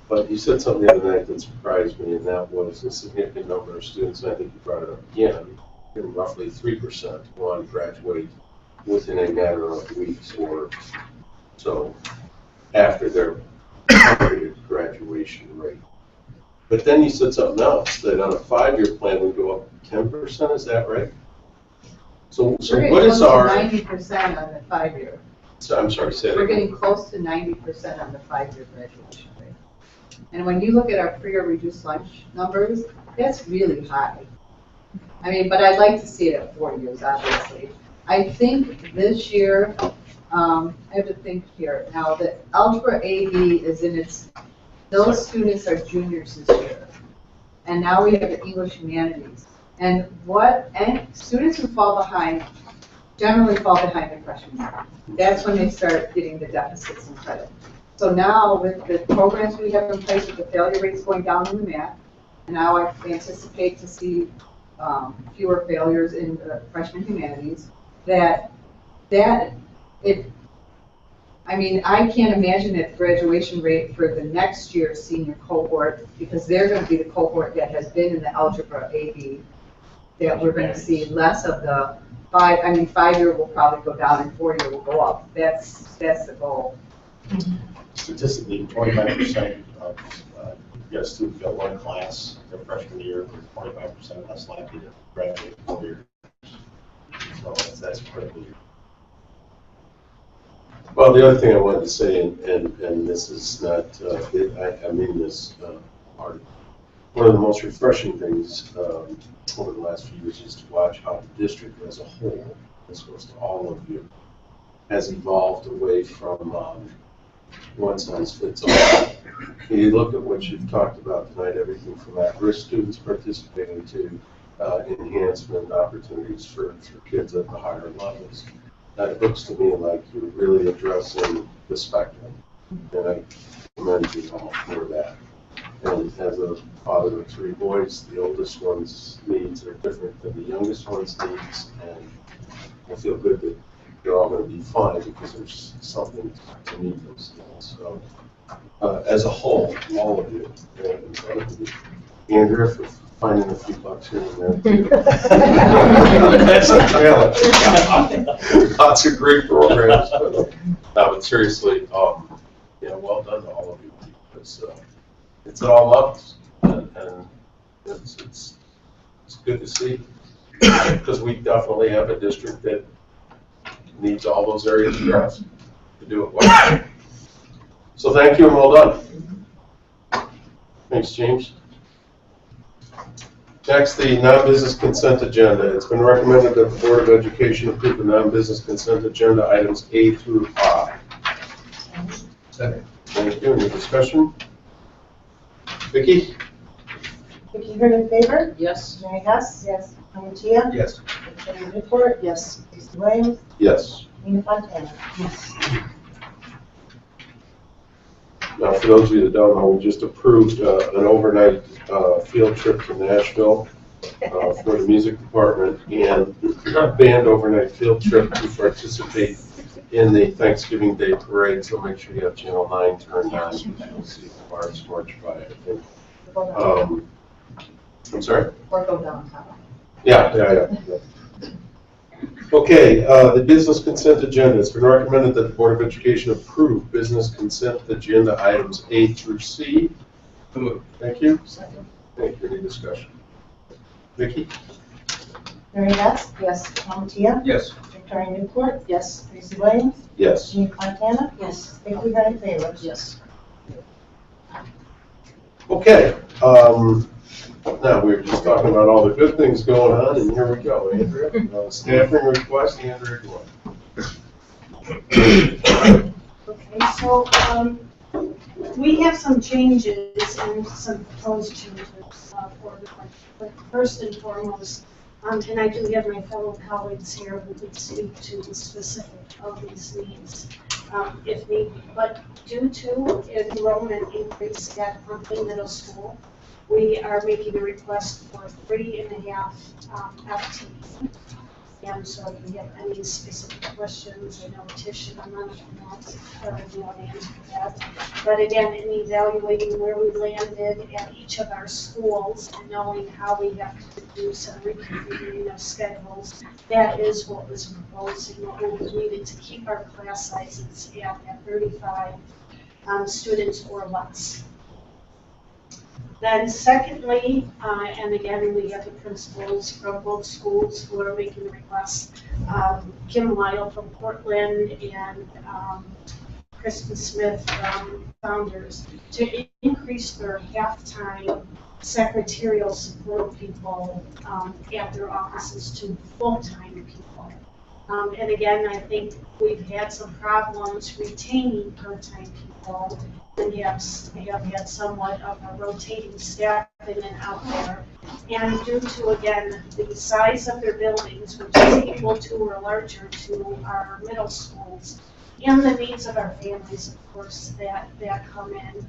Speaker 1: But you said something the other night that surprised me, and that was a significant number of students, and I think you brought it up again, roughly 3% want to graduate within a matter of weeks or so after their targeted graduation rate. But then you said something else, that on a 5-year plan we go up 10%, is that right? So what is our...
Speaker 15: 90% on the 5-year.
Speaker 1: So, I'm sorry, say that
Speaker 15: We're
Speaker 1: again.
Speaker 15: getting close to 90% on the 5-year graduation rate. And when you look at our free or reduced lunch numbers, that's really high. I mean, but I'd like to see it at 4 years, obviously. I think this year, I have to think here, now that Algebra AB is in its, those students are juniors this year. And now we have the English Humanities. And students who fall behind generally fall behind the freshmen year. That's when they start getting the deficits in credit. So now with the programs we have in place with the failure rates going down in the math, and now I anticipate to see fewer failures in the freshman humanities, I mean, I can't imagine that graduation rate for the next year's senior cohort, because they're going to be the cohort that has been in the Algebra AB, that we're going to see less of the 5-year will probably go down and 4-year will go up. That's the goal.
Speaker 10: Statistically, 25% of you got a student fail one class their freshman year, 25% less likely to graduate 4 years. So that's critically.
Speaker 1: Well, the other thing I wanted to say, and this is not, I mean this hard. One of the most refreshing things over the last few years is to watch how the district as a whole, this goes to all of you, has evolved away from one size fits all. You look at what you've talked about tonight, everything from at-risk students participating to enhancement opportunities for kids at the higher levels. That looks to me like you're really addressing the spectrum, and I commend you all for that. And as a father of 3 boys, the oldest one's needs are different than the youngest one's needs, and I feel good that they're all going to be fine because there's something to meet those needs. So, as a whole, all of you, and Andrea, for finding a few bucks here and there. That's a challenge. Lots of great programs, but seriously, well done to all of you, because it's all up, and it's good to see, because we definitely have a district that needs all those areas addressed to do it well. So thank you and well done. Thanks, James. Next, the non-business consent agenda. It's been recommended that the Board of Education approve the non-business consent agenda items A through I.
Speaker 17: Second.
Speaker 1: Thank you. Any discussion? Vicki?
Speaker 2: Vicky, heard in favor?
Speaker 11: Yes.
Speaker 2: Mary Hess?
Speaker 15: Yes.
Speaker 2: Tom Chia?
Speaker 17: Yes.
Speaker 2: Jenny Newport?
Speaker 11: Yes.
Speaker 2: Lisa Williams?
Speaker 1: Yes.
Speaker 2: Nina Fontana?
Speaker 11: Yes.
Speaker 1: Now, for those of you that don't know, we just approved an overnight field trip to Nashville for the music department and a band overnight field trip to participate in the Thanksgiving Day Parade. So make sure you have Channel 9 turned on. You'll see cars march by, I think. I'm sorry?
Speaker 15: Or go downtown.
Speaker 1: Yeah. Okay, the business consent agenda. It's been recommended that the Board of Education approve business consent agenda items A through C. Thank you. Thank you. Any discussion? Vicki?
Speaker 2: Mary Hess?
Speaker 15: Yes.
Speaker 2: Tom Chia?
Speaker 17: Yes.
Speaker 2: Victoria Newport?
Speaker 11: Yes.
Speaker 2: Lisa Williams?
Speaker 1: Yes.
Speaker 2: Nina Fontana?
Speaker 11: Yes.
Speaker 2: Vicky, heard in favor?
Speaker 11: Yes.
Speaker 1: Okay, now we were just talking about all the good things going on, and here we go, Andrea. Staffing request, Andrea, go on.
Speaker 13: Okay, so, we have some changes and some proposed changes for the budget. But first and foremost, and I do have my fellow colleagues here who would speak to the specific of these needs, if needed. But due to enrollment increase at Huntley Middle School, we are making a request for 3.5 FTE. And so if you have any specific questions, I know Tish and I'm not you want to answer that. But again, in evaluating where we landed at each of our schools and knowing how we have to do some reconfiguring of schedules, that is what was proposed and what we needed to keep our class sizes at 35 students or less. Then secondly, and again, we have the principals from both schools who are making the requests, Kim Lyle from Portland and Kristen Smith from Founders, to increase their half-time secretarial support people at their offices to full-time people. And again, I think we've had some problems retaining part-time people. And have had somewhat of a rotating staff in and out there. And due to, again, the size of their buildings, which is equal to or larger to our middle schools, and the needs of our families, of course, that come in,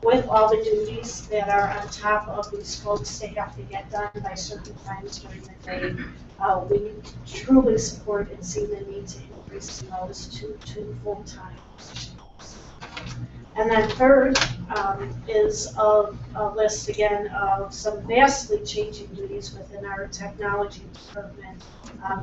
Speaker 13: with all the duties that are on top of these folks, they have to get done by certain times during the day. We truly support and see the need to increase those to full-time positions. And then third is a list, again, of some vastly changing duties within our technology department,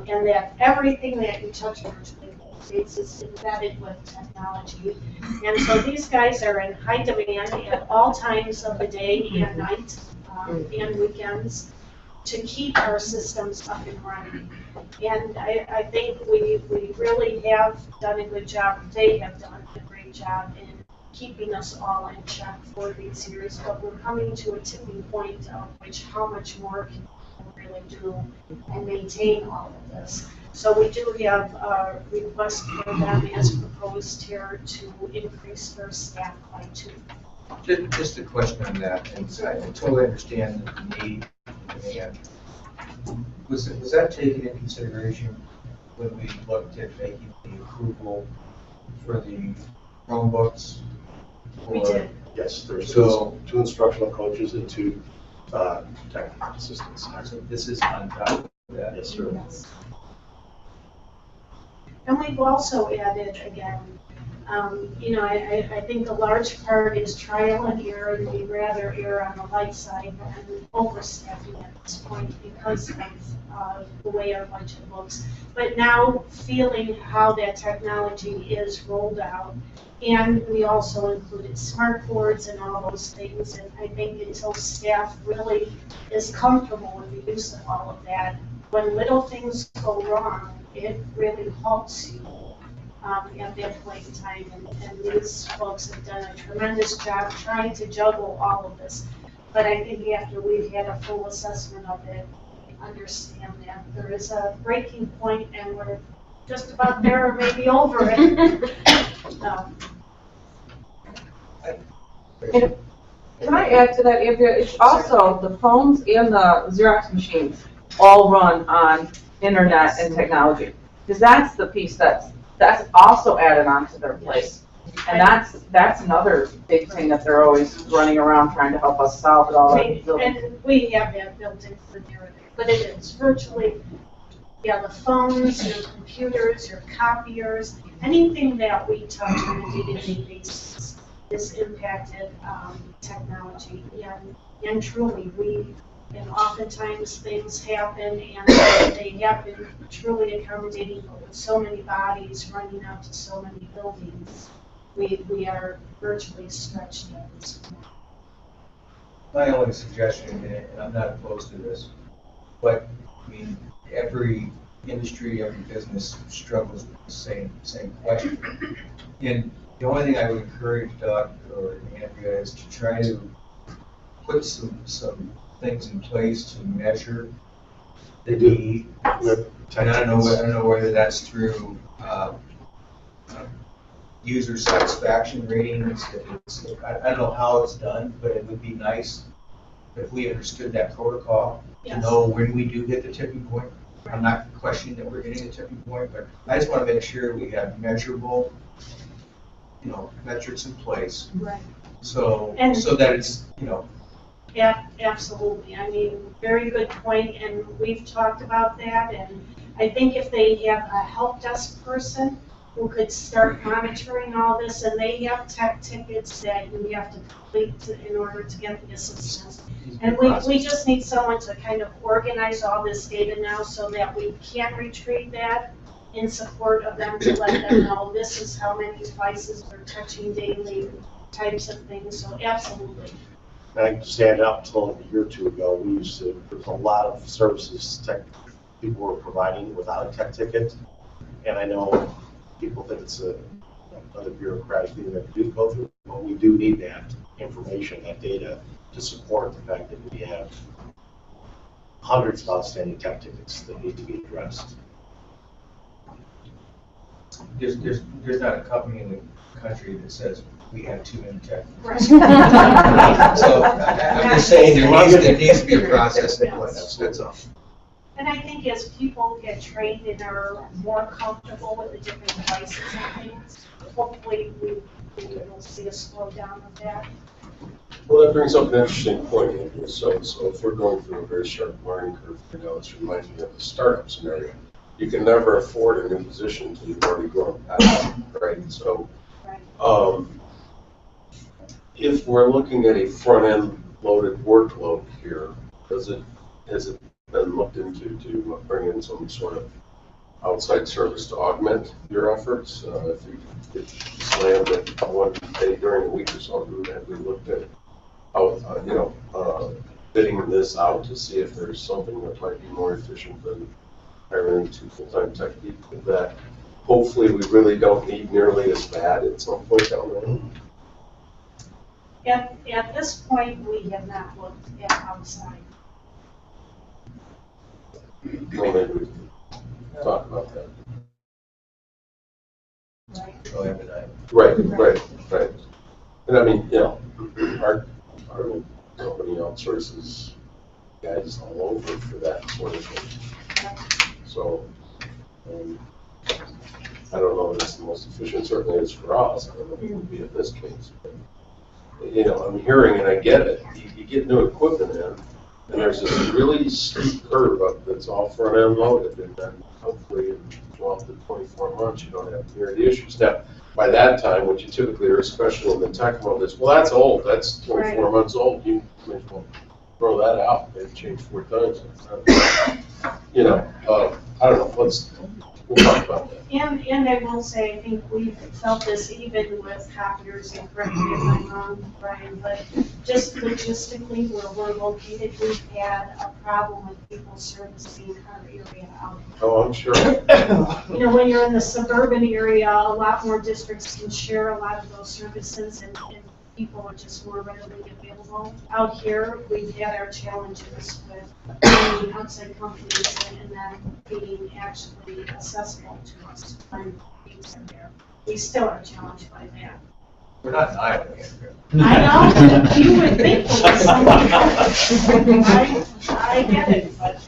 Speaker 13: and that everything that you touch virtually is embedded with technology. And so these guys are in high demand at all times of the day and night and weekends to keep our systems up and running. And I think we really have done a good job. They have done a great job in keeping us all in check for these years, but we're coming to a tipping point of which how much more can we really do and maintain all of this. So we do have a request for them as proposed here to increase their staff by 2.
Speaker 17: Just a question on that, and I totally understand the need, and was that taken into consideration when we looked at making the approval for the Chromebooks?
Speaker 13: We did.
Speaker 10: Yes, there's
Speaker 17: So-
Speaker 10: two instructional coaches and 2 technical assistants.
Speaker 17: So this is on top of that?
Speaker 10: Yes, sir.
Speaker 13: Yes. And we've also added, again, I think a large part is trial and error, and we'd rather err on the light side than overstaffing at this point because of the way our budget looks. But now feeling how that technology is rolled out, and we also included smart boards and all those things, and I think until staff really is comfortable with the use of all of that, when little things go wrong, it really halts you at that point in time. And these folks have done a tremendous job trying to juggle all of this. But I think after we've had a full assessment of it, we understand that there is a breaking point and we're just about there or maybe over it.
Speaker 18: Can I add to that, Andrea? It's also the phones and the Xerox machines all run on internet and technology. Because that's the piece that's also added on to their plate. And that's another big thing that they're always running around trying to help us solve it all.
Speaker 13: And we have that built into the narrative, but it is virtually, the phones, your computers, your copiers, anything that we touch on a day-to-day basis is impacted technology. And truly, and oftentimes things happen and they happen truly accommodating, but with so many bodies running out to so many buildings, we are virtually stretched at this point.
Speaker 17: My only suggestion, and I'm not opposed to this, but I mean, every industry, every business struggles with the same question. And the only thing I would encourage Doug or Andrea is to try to put some things in place to measure the need. And I don't know whether that's through user satisfaction ratings. I don't know how it's done, but it would be nice if we understood that protocol to know when we do hit the tipping point. I'm not questioning that we're hitting the tipping point, but I just want to make sure we have measurable, metrics in place.
Speaker 13: Right.
Speaker 17: So that it's,
Speaker 13: Yeah, absolutely. I mean, very good point, and we've talked about that, and I think if they have a help desk person who could start monitoring all this, and they have tech tickets that you have to complete in order to get the assistance. And we just need someone to kind of organize all this data now so that we can retrieve that in support of them to let them know this is how many devices we're touching daily, types of things, so absolutely.
Speaker 10: I can stand up until a year or two ago, there was a lot of services tech people were providing without a tech ticket. And I know people think it's another bureaucratic thing that we do go through, but we do need that information, that data, to support the fact that we have hundreds of outstanding tech tickets that need to be addressed.
Speaker 17: there's not a company in the country that says we have too many tech.
Speaker 13: Right.
Speaker 17: So I'm just saying there needs to be a process in place, that's all.
Speaker 13: And I think as people get trained and are more comfortable with the different devices and things, hopefully we will see a slowdown of that.
Speaker 1: Well, that brings up an interesting point, Andrew. So if we're going through a very sharp learning curve, this reminds me of the startup scenario. You can never afford a new position until you've already grown past it, right? So if we're looking at a front-end loaded workload here, has it been looked into to bring in some sort of outside service to augment your efforts? If you get slammed at one day during the week or so, have we looked at bidding this out to see if there's something that might be more efficient than hiring 2 full-time tech people that hopefully we really don't need nearly as bad at some point down the road?
Speaker 13: At this point, we have not looked at outside.
Speaker 1: Well, maybe we can talk about that. Right. And I mean, our company outsources guys all over for that sort of thing. So, I don't know if it's the most efficient, certainly it's for us. I don't know if it would be in this case. But, I'm hearing, and I get it, you get new equipment in, and there's this really steep curve up that's all front-end loaded, and then hopefully in 12 to 24 months you don't have near the issues. Now, by that time, what you typically are, especially in the tech world, is, well, that's old, that's 24 months old, you may as well throw that out, they've changed 4 times. I don't know, we'll talk about that.
Speaker 13: And I will say, I think we've felt this even with copiers, and correct me if I'm wrong, Brian, but just logistically where we're located, we've had a problem with people servicing our area out.
Speaker 1: Oh, I'm sure.
Speaker 13: When you're in the suburban area, a lot more districts can share a lot of those services, and people are just more readily available. Out here, we've had our challenges with finding outside companies and then being actually accessible to us when things are there. We still are challenged by that.
Speaker 17: We're not in Iowa yet.
Speaker 13: I know, you would think it was something else. I get it, but.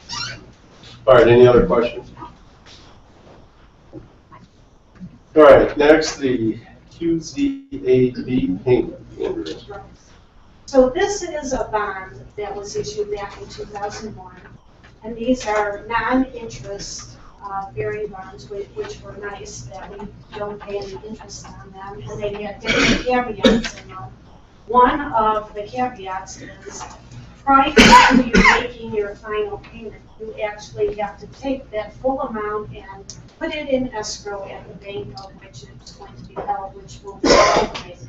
Speaker 1: All right, any other questions? All right, next, the QZAB payment. Andrea.
Speaker 13: So this is a bond that was issued back in 2001, and these are non-interest bearing bonds, which were nice, that we don't pay any interest on them, and they had different caveats in them. One of the caveats is prior to you making your final payment, you actually have to take that full amount and put it in escrow at the bank of which it's going to be held, which will be automated.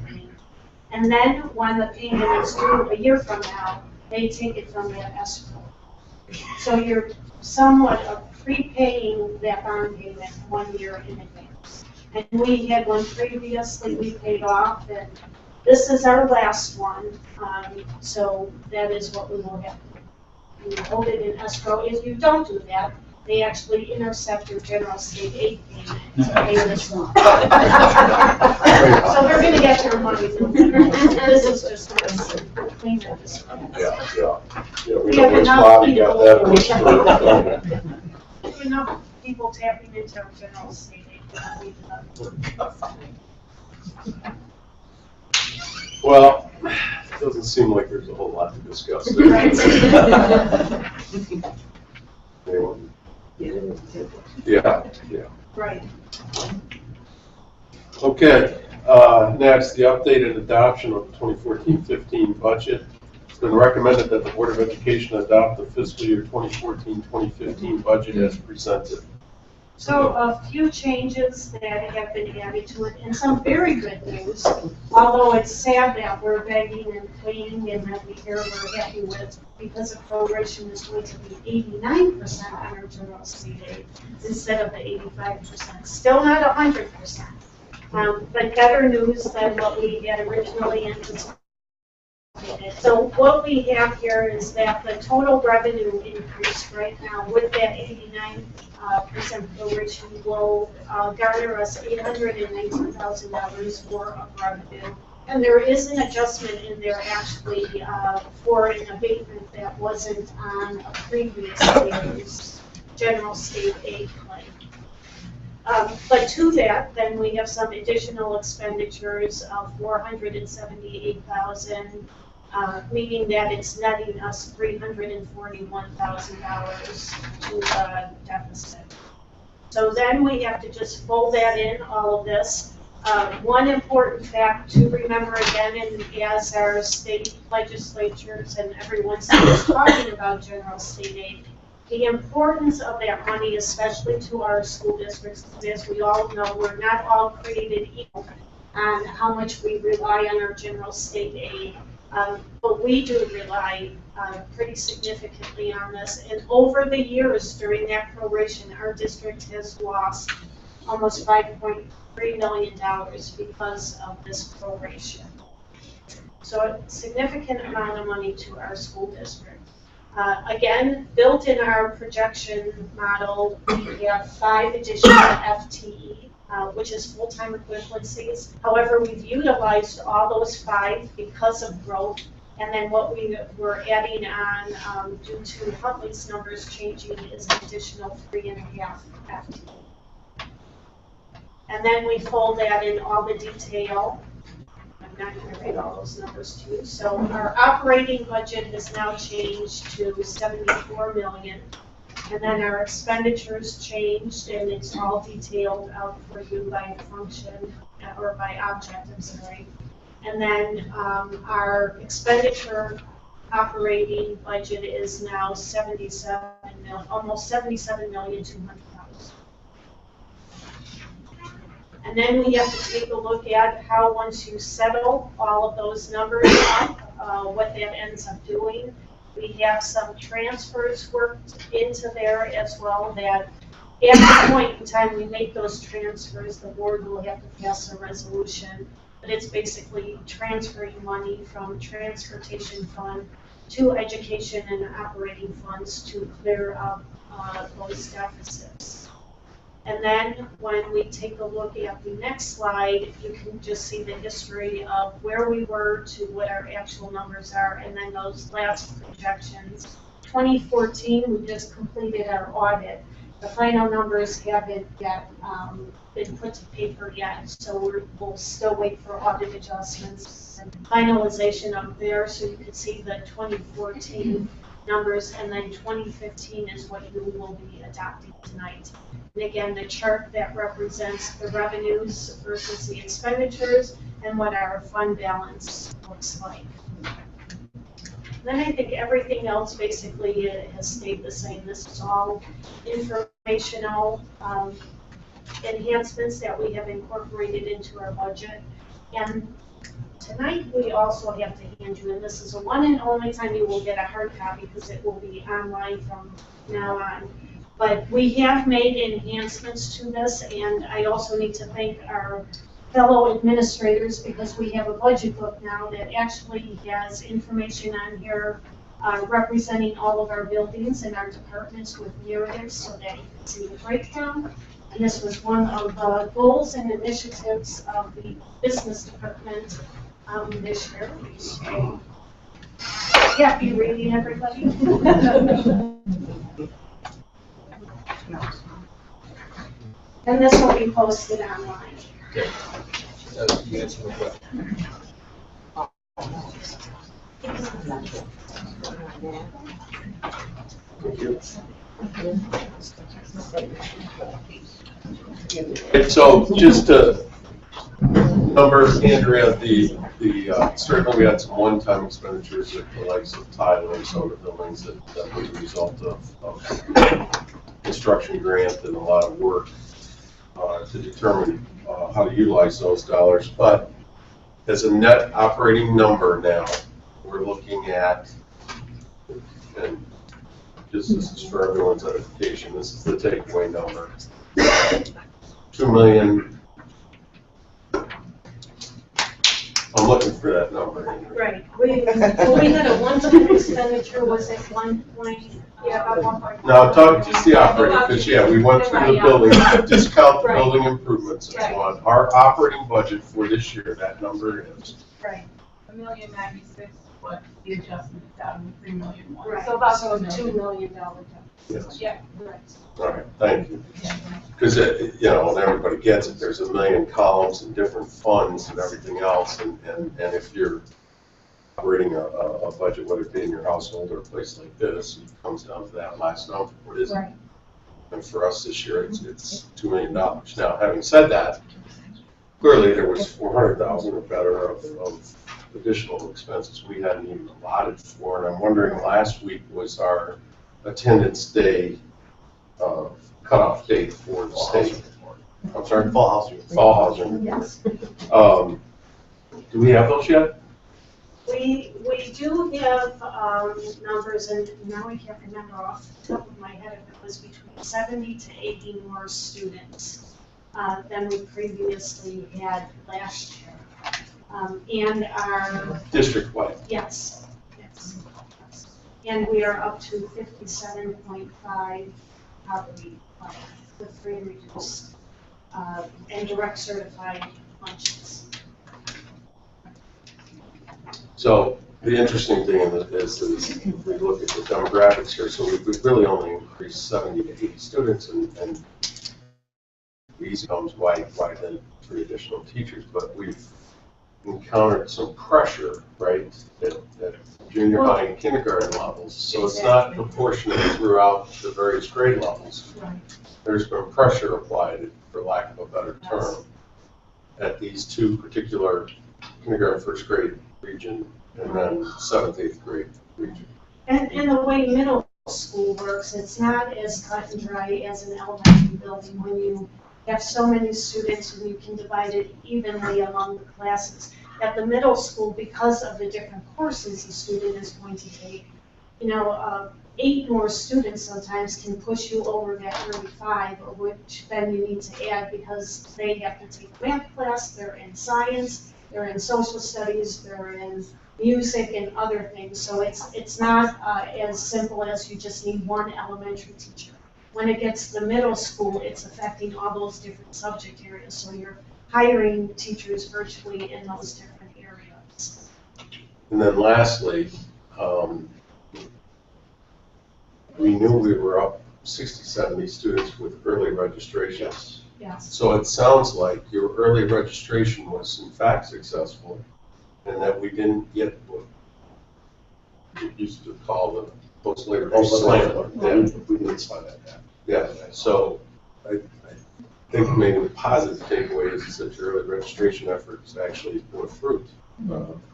Speaker 13: And then when the payment is due a year from now, they take it from that escrow. So you're somewhat of prepaying that bond payment 1 year in advance. And we had one previously we paid off, and this is our last one. So that is what we will have to do. We hold it in escrow. If you don't do that, they actually intercept your general state aid payment to pay this one. So we're gonna get your money. This is just a cleaner this one.
Speaker 1: Yeah, we know which body got that.
Speaker 13: Enough people tapping into our general state aid.
Speaker 1: Well, it doesn't seem like there's a whole lot to discuss there. Anyone? Yeah.
Speaker 13: Right.
Speaker 1: Okay, next, the updated adoption of the 2014-15 budget. It's been recommended that the Board of Education adopt the fiscal year 2014-2015 budget as presented.
Speaker 13: So a few changes that have been added to it, and some very good news, although it's sad that we're begging and pleading and that we hear we're happy with, because the proration is going to be 89% on our general state aid instead of the 85%. Still not 100%, but better news than what we had originally anticipated. So what we have here is that the total revenue increase right now with that 89% proration will garner us $819,000 more of revenue. And there is an adjustment in there actually for an abatement that wasn't on a previous year's general state aid claim. But to that, then we have some additional expenditures of $478,000, meaning that it's netting us $341,000 to the deficit. So then we have to just fold that in, all of this. One important fact to remember again, and as our state legislatures and everyone starts talking about general state aid, the importance of that money, especially to our school districts, as we all know, we're not all created equal on how much we rely on our general state aid. But we do rely pretty significantly on this. And over the years during that proration, our district has lost almost $5.3 million because of this proration. So a significant amount of money to our school district. Again, built in our projection model, we have 5 additional FTE, which is full-time equivalencies. However, we've utilized all those 5 because of growth, and then what we were adding on due to Huntley's numbers changing is an additional 3.5 FTE. And then we fold that in all the detail. I'm not going to read all those numbers to you. So our operating budget has now changed to $74 million. And then our expenditures changed, and it's all detailed out for you by function, or by object, I'm sorry. And then our expenditure operating budget is now almost $77,200,000. And then we have to take a look at how, once you settle all of those numbers up, what that ends up doing. We have some transfers worked into there as well, that at the point in time we make those transfers, the board will have to pass a resolution. But it's basically transferring money from transportation fund to education and operating funds to clear up those deficits.
Speaker 19: And then when we take a look at the next slide, you can just see the history of where we were to what our actual numbers are, and then those last projections. 2014, we just completed our audit. The final numbers haven't yet been put to paper yet, so we'll still wait for audit adjustments and finalization up there, so you can see the 2014 numbers, and then 2015 is what you will be adopting tonight. And again, the chart that represents the revenues versus the expenditures and what our fund balance looks like. Then I think everything else basically has stayed the same. This is all informational enhancements that we have incorporated into our budget. And tonight we also have to hand you, and this is the one and only time you will get a hard copy because it will be online from now on. But we have made enhancements to this, and I also need to thank our fellow administrators because we have a budget book now that actually has information on here representing all of our buildings and our departments with narratives so that you can see the breakdown. And this was one of the goals and initiatives of the business department this year. So, happy reading, everybody. And this will be posted online.
Speaker 17: Okay. You answer my question.
Speaker 1: And so just to numbers, Andrea, certainly we had some one-time expenditures at the likes of Tyler and some of the buildings that were the result of construction grant and a lot of work to determine how to utilize those dollars. But as a net operating number now, we're looking at, and just this is for everyone's edification, this is the takeaway number. 2 million. I'm looking for that number.
Speaker 19: Right. We had a one-time expenditure, was it 1 point? Yeah, about 1.5.
Speaker 1: No, I'm talking just the operating, because yeah, we went through the building, discount the building improvements and so on. Our operating budget for this year, that number is.
Speaker 19: Right.
Speaker 15: $1,096,000, what the adjustment is down to $3,001,000.
Speaker 19: Right.
Speaker 15: So about
Speaker 19: $2 million.
Speaker 1: Yes.
Speaker 15: Yeah.
Speaker 19: Right.
Speaker 1: All right, thank you. Because, you know, and everybody gets it, there's a million columns and different funds and everything else, and if you're operating a budget, whether it be in your household or a place like this, it comes down to that last number. What is it?
Speaker 19: Right.
Speaker 1: And for us this year, it's $2 million. Now, having said that, clearly there was 400,000 or better of additional expenses we hadn't even allotted for, and I'm wondering, last week was our attendance day cutoff date for the state. I'm sorry?
Speaker 10: Fall housing.
Speaker 1: Fall housing.
Speaker 19: Yes.
Speaker 1: Do we have those yet?
Speaker 19: We do have numbers, and now I can't remember off the top of my head if it was between 70 to 80 more students than we previously had last year. And our
Speaker 1: District-wide.
Speaker 19: yes. And we are up to 57.5 poverty level with free and reduced and direct certified lunches.
Speaker 1: So the interesting thing is we look at the demographics here, so we've really only increased 70 to 80 students, and easy comes why then 3 additional teachers, but we've encountered some pressure, right, at junior high and kindergarten levels, so it's not proportionate throughout the various grade levels.
Speaker 19: Right.
Speaker 1: There's been pressure applied, for lack of a better term, at these 2 particular kindergarten, first grade region, and then 7th, 8th grade region.
Speaker 19: And the way middle school works, it's not as cut and dry as an elementary building when you have so many students and you can divide it evenly among the classes. At the middle school, because of the different courses the student is going to take, 8 more students sometimes can push you over that 35, or which then you need to add because they have to take math class, they're in science, they're in social studies, they're in music and other things. So it's not as simple as you just need one elementary teacher. when it gets to the middle school, it's affecting all those different subject areas. So you're hiring teachers virtually in those different areas.
Speaker 1: And then lastly, we knew we were up 60, 70 students with early registrations.
Speaker 19: Yes.
Speaker 1: So it sounds like your early registration was in fact successful, and that we didn't get what we used to call the post-later slam.
Speaker 10: We didn't slide that.
Speaker 1: Yeah, so I think maybe the positive takeaway is that your early registration efforts actually bore fruit.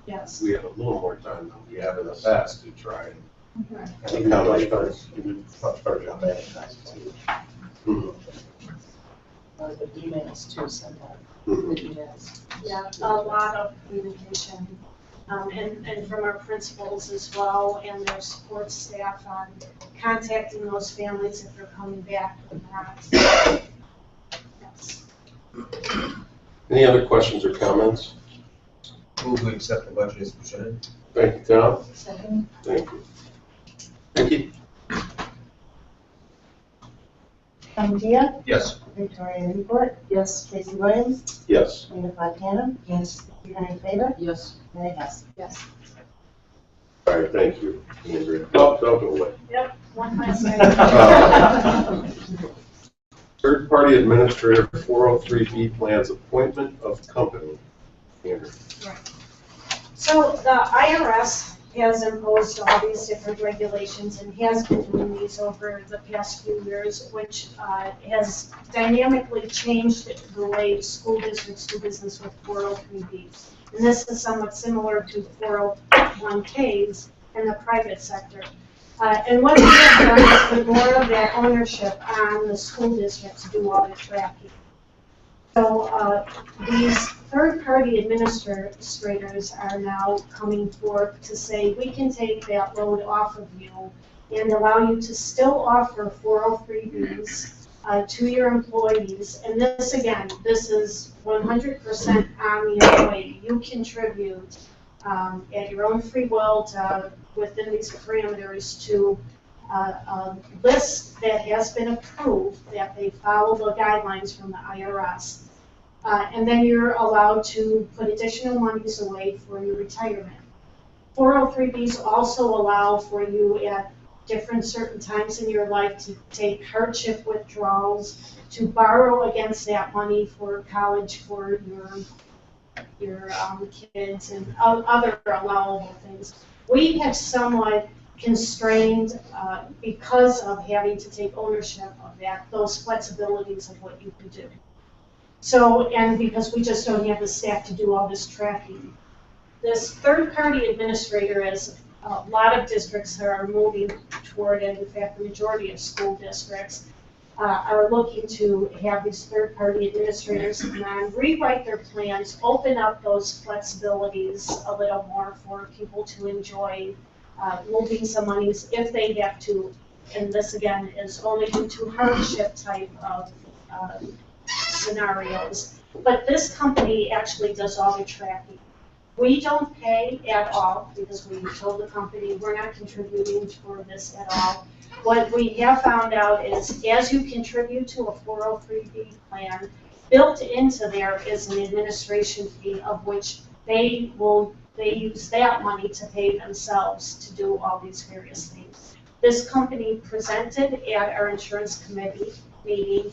Speaker 19: Yes.
Speaker 1: We had a little more time than we have in the past to try and
Speaker 10: I think we did much better job advertising too.
Speaker 6: The emails too, send out the emails.
Speaker 19: Yeah, a lot of communication, and from our principals as well, and their support staff on contacting those families if they're coming back or not. Yes.
Speaker 1: Any other questions or comments?
Speaker 17: Move to accept the budget as presented.
Speaker 1: Thank you, Tom.
Speaker 6: Second.
Speaker 1: Thank you. Vicki?
Speaker 2: Tom Dia,
Speaker 17: Yes.
Speaker 2: Victoria Newport,
Speaker 6: Yes.
Speaker 2: Tracy Williams,
Speaker 1: Yes.
Speaker 2: Rita Fontana,
Speaker 6: Yes.
Speaker 2: Rita in favor,
Speaker 11: Yes.
Speaker 2: Mary Hess.
Speaker 19: Yes.
Speaker 1: All right, thank you, Andrea. Don't go away.
Speaker 19: Yep, one last item.
Speaker 1: Third-party administrator 403B plans appointment of company. Andrew.
Speaker 19: Right. So the IRS has imposed all these different regulations and has been doing these over the past few years, which has dynamically changed the way school districts do business with 403Bs. And this is somewhat similar to 401Ks in the private sector. And what we have done is put more of that ownership on the school district to do all the tracking. So these third-party administrators are now coming forth to say, we can take that load off of you and allow you to still offer 403Bs to your employees. And this, again, this is 100% on the employee. You contribute at your own free will to, within these parameters, to a list that has been approved, that they follow the guidelines from the IRS. And then you're allowed to put additional monies away for your retirement. 403Bs also allow for you at different certain times in your life to take hardship withdrawals, to borrow against that money for college for your kids and other allowable things. We have somewhat constrained because of having to take ownership of that, those flexibilities of what you can do. So, and because we just don't have the staff to do all this tracking. This third-party administrator, as a lot of districts are moving toward, and in fact the majority of school districts are looking to have these third-party administrators come on, rewrite their plans, open up those flexibilities a little more for people to enjoy moving some monies if they have to. And this again is only due to hardship type of scenarios. But this company actually does all the tracking. We don't pay at all because we told the company we're not contributing for this at all. What we have found out is as you contribute to a 403B plan, built into there is an administration fee of which they use that money to pay themselves to do all these various things. This company presented at our insurance committee meeting.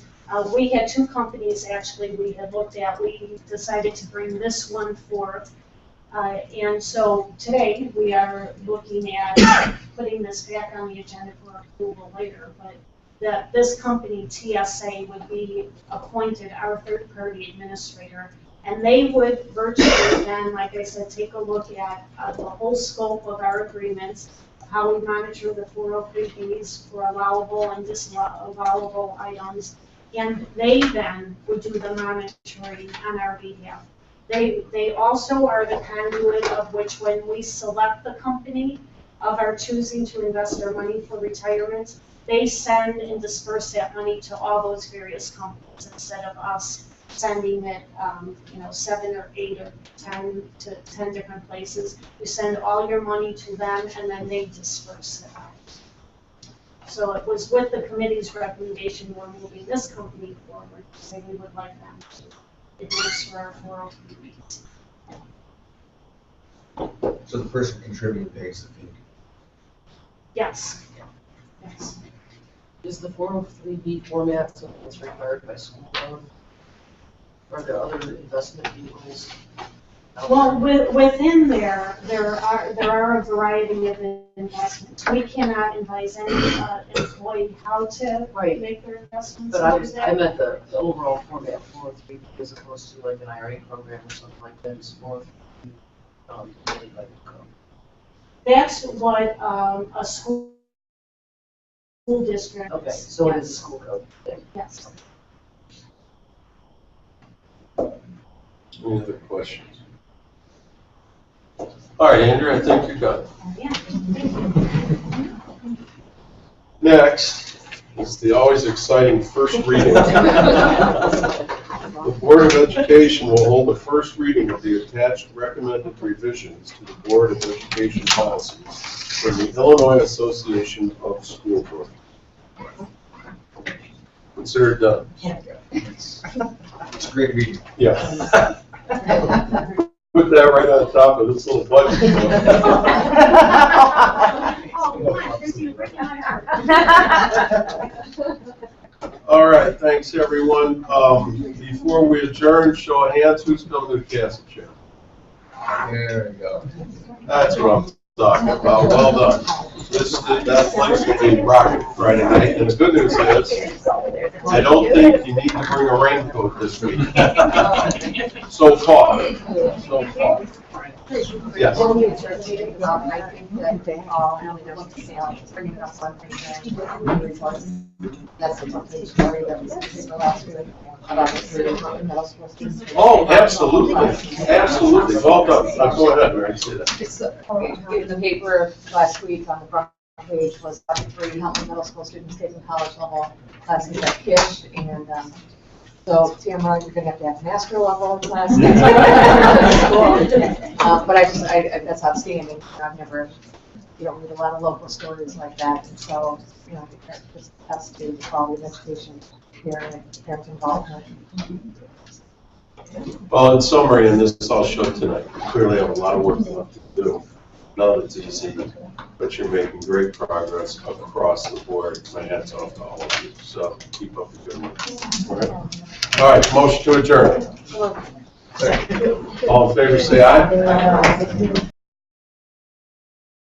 Speaker 19: We had two companies actually we had looked at. We decided to bring this one forth. And so today we are looking at putting this back on the agenda for approval later. But this company, TSA, would be appointed our third-party administrator. And they would virtually then, like I said, take a look at the whole scope of our agreements, how we monitor the 403Bs for allowable and disallowable items. And they then would do the monitoring on our behalf. They also are the conduit of which when we select the company of our choosing to invest our money for retirement, they send and disperse that money to all those various companies instead of us sending it, 7 or 8 or 10 to 10 different places. You send all your money to them and then they disperse it out. So it was with the committee's recommendation, we're moving this company forward, saying we would like them to administer our 403Bs.
Speaker 17: So the person contributing pays the fee.
Speaker 19: Yes. Yes.
Speaker 11: Is the 403B format something that's required by school code? Are there other investment vehicles?
Speaker 19: Well, within there are a variety of investments. We cannot advise any employee how to make their investments.
Speaker 11: But I meant the overall format, 403B, as opposed to like an IRA program or something like that, is 403B, really like a code.
Speaker 19: That's what a school district.
Speaker 11: Okay, so it is a school code thing.
Speaker 19: Yes.
Speaker 1: Any other questions? All right, Andrew, I think you're done. Next is the always exciting first reading. The Board of Education will hold a first reading of the attached recommended revisions to the Board of Education policies from the Illinois Association of School Boards. Consider it done.
Speaker 17: It's a great reading.
Speaker 1: Yeah. Put that right on top of this little budget. All right, thanks, everyone. Before we adjourn, show of hands, who's coming to the castle chair?
Speaker 17: There we go.
Speaker 1: That's what I'm talking about. Well done. That place will be rocking Friday night. And the good news is, I don't think you need to bring a raincoat this week. So far. So far. Yes.
Speaker 4: I think that they all really don't sell, bringing up something that's the topic story that was in the last week about the middle school students.
Speaker 1: Oh, absolutely. Absolutely. Well done. Go ahead, Mary. Say that.
Speaker 4: It's the paper last week on the front page was 3 helping middle school students taking college level classes at Kish, and so Tamara, you're gonna have to have master level class. But that's outstanding. I've never, you don't read a lot of local stories like that, and so, you know, I think that just has to do with quality of education here and parent involvement.
Speaker 1: Well, in summary, and this I'll show tonight, you clearly have a lot of work left to do. None of it's easy, but you're making great progress across the board. My hat's off to all of you. So keep up the good work. All right, motion to adjourn. All in favor, say aye.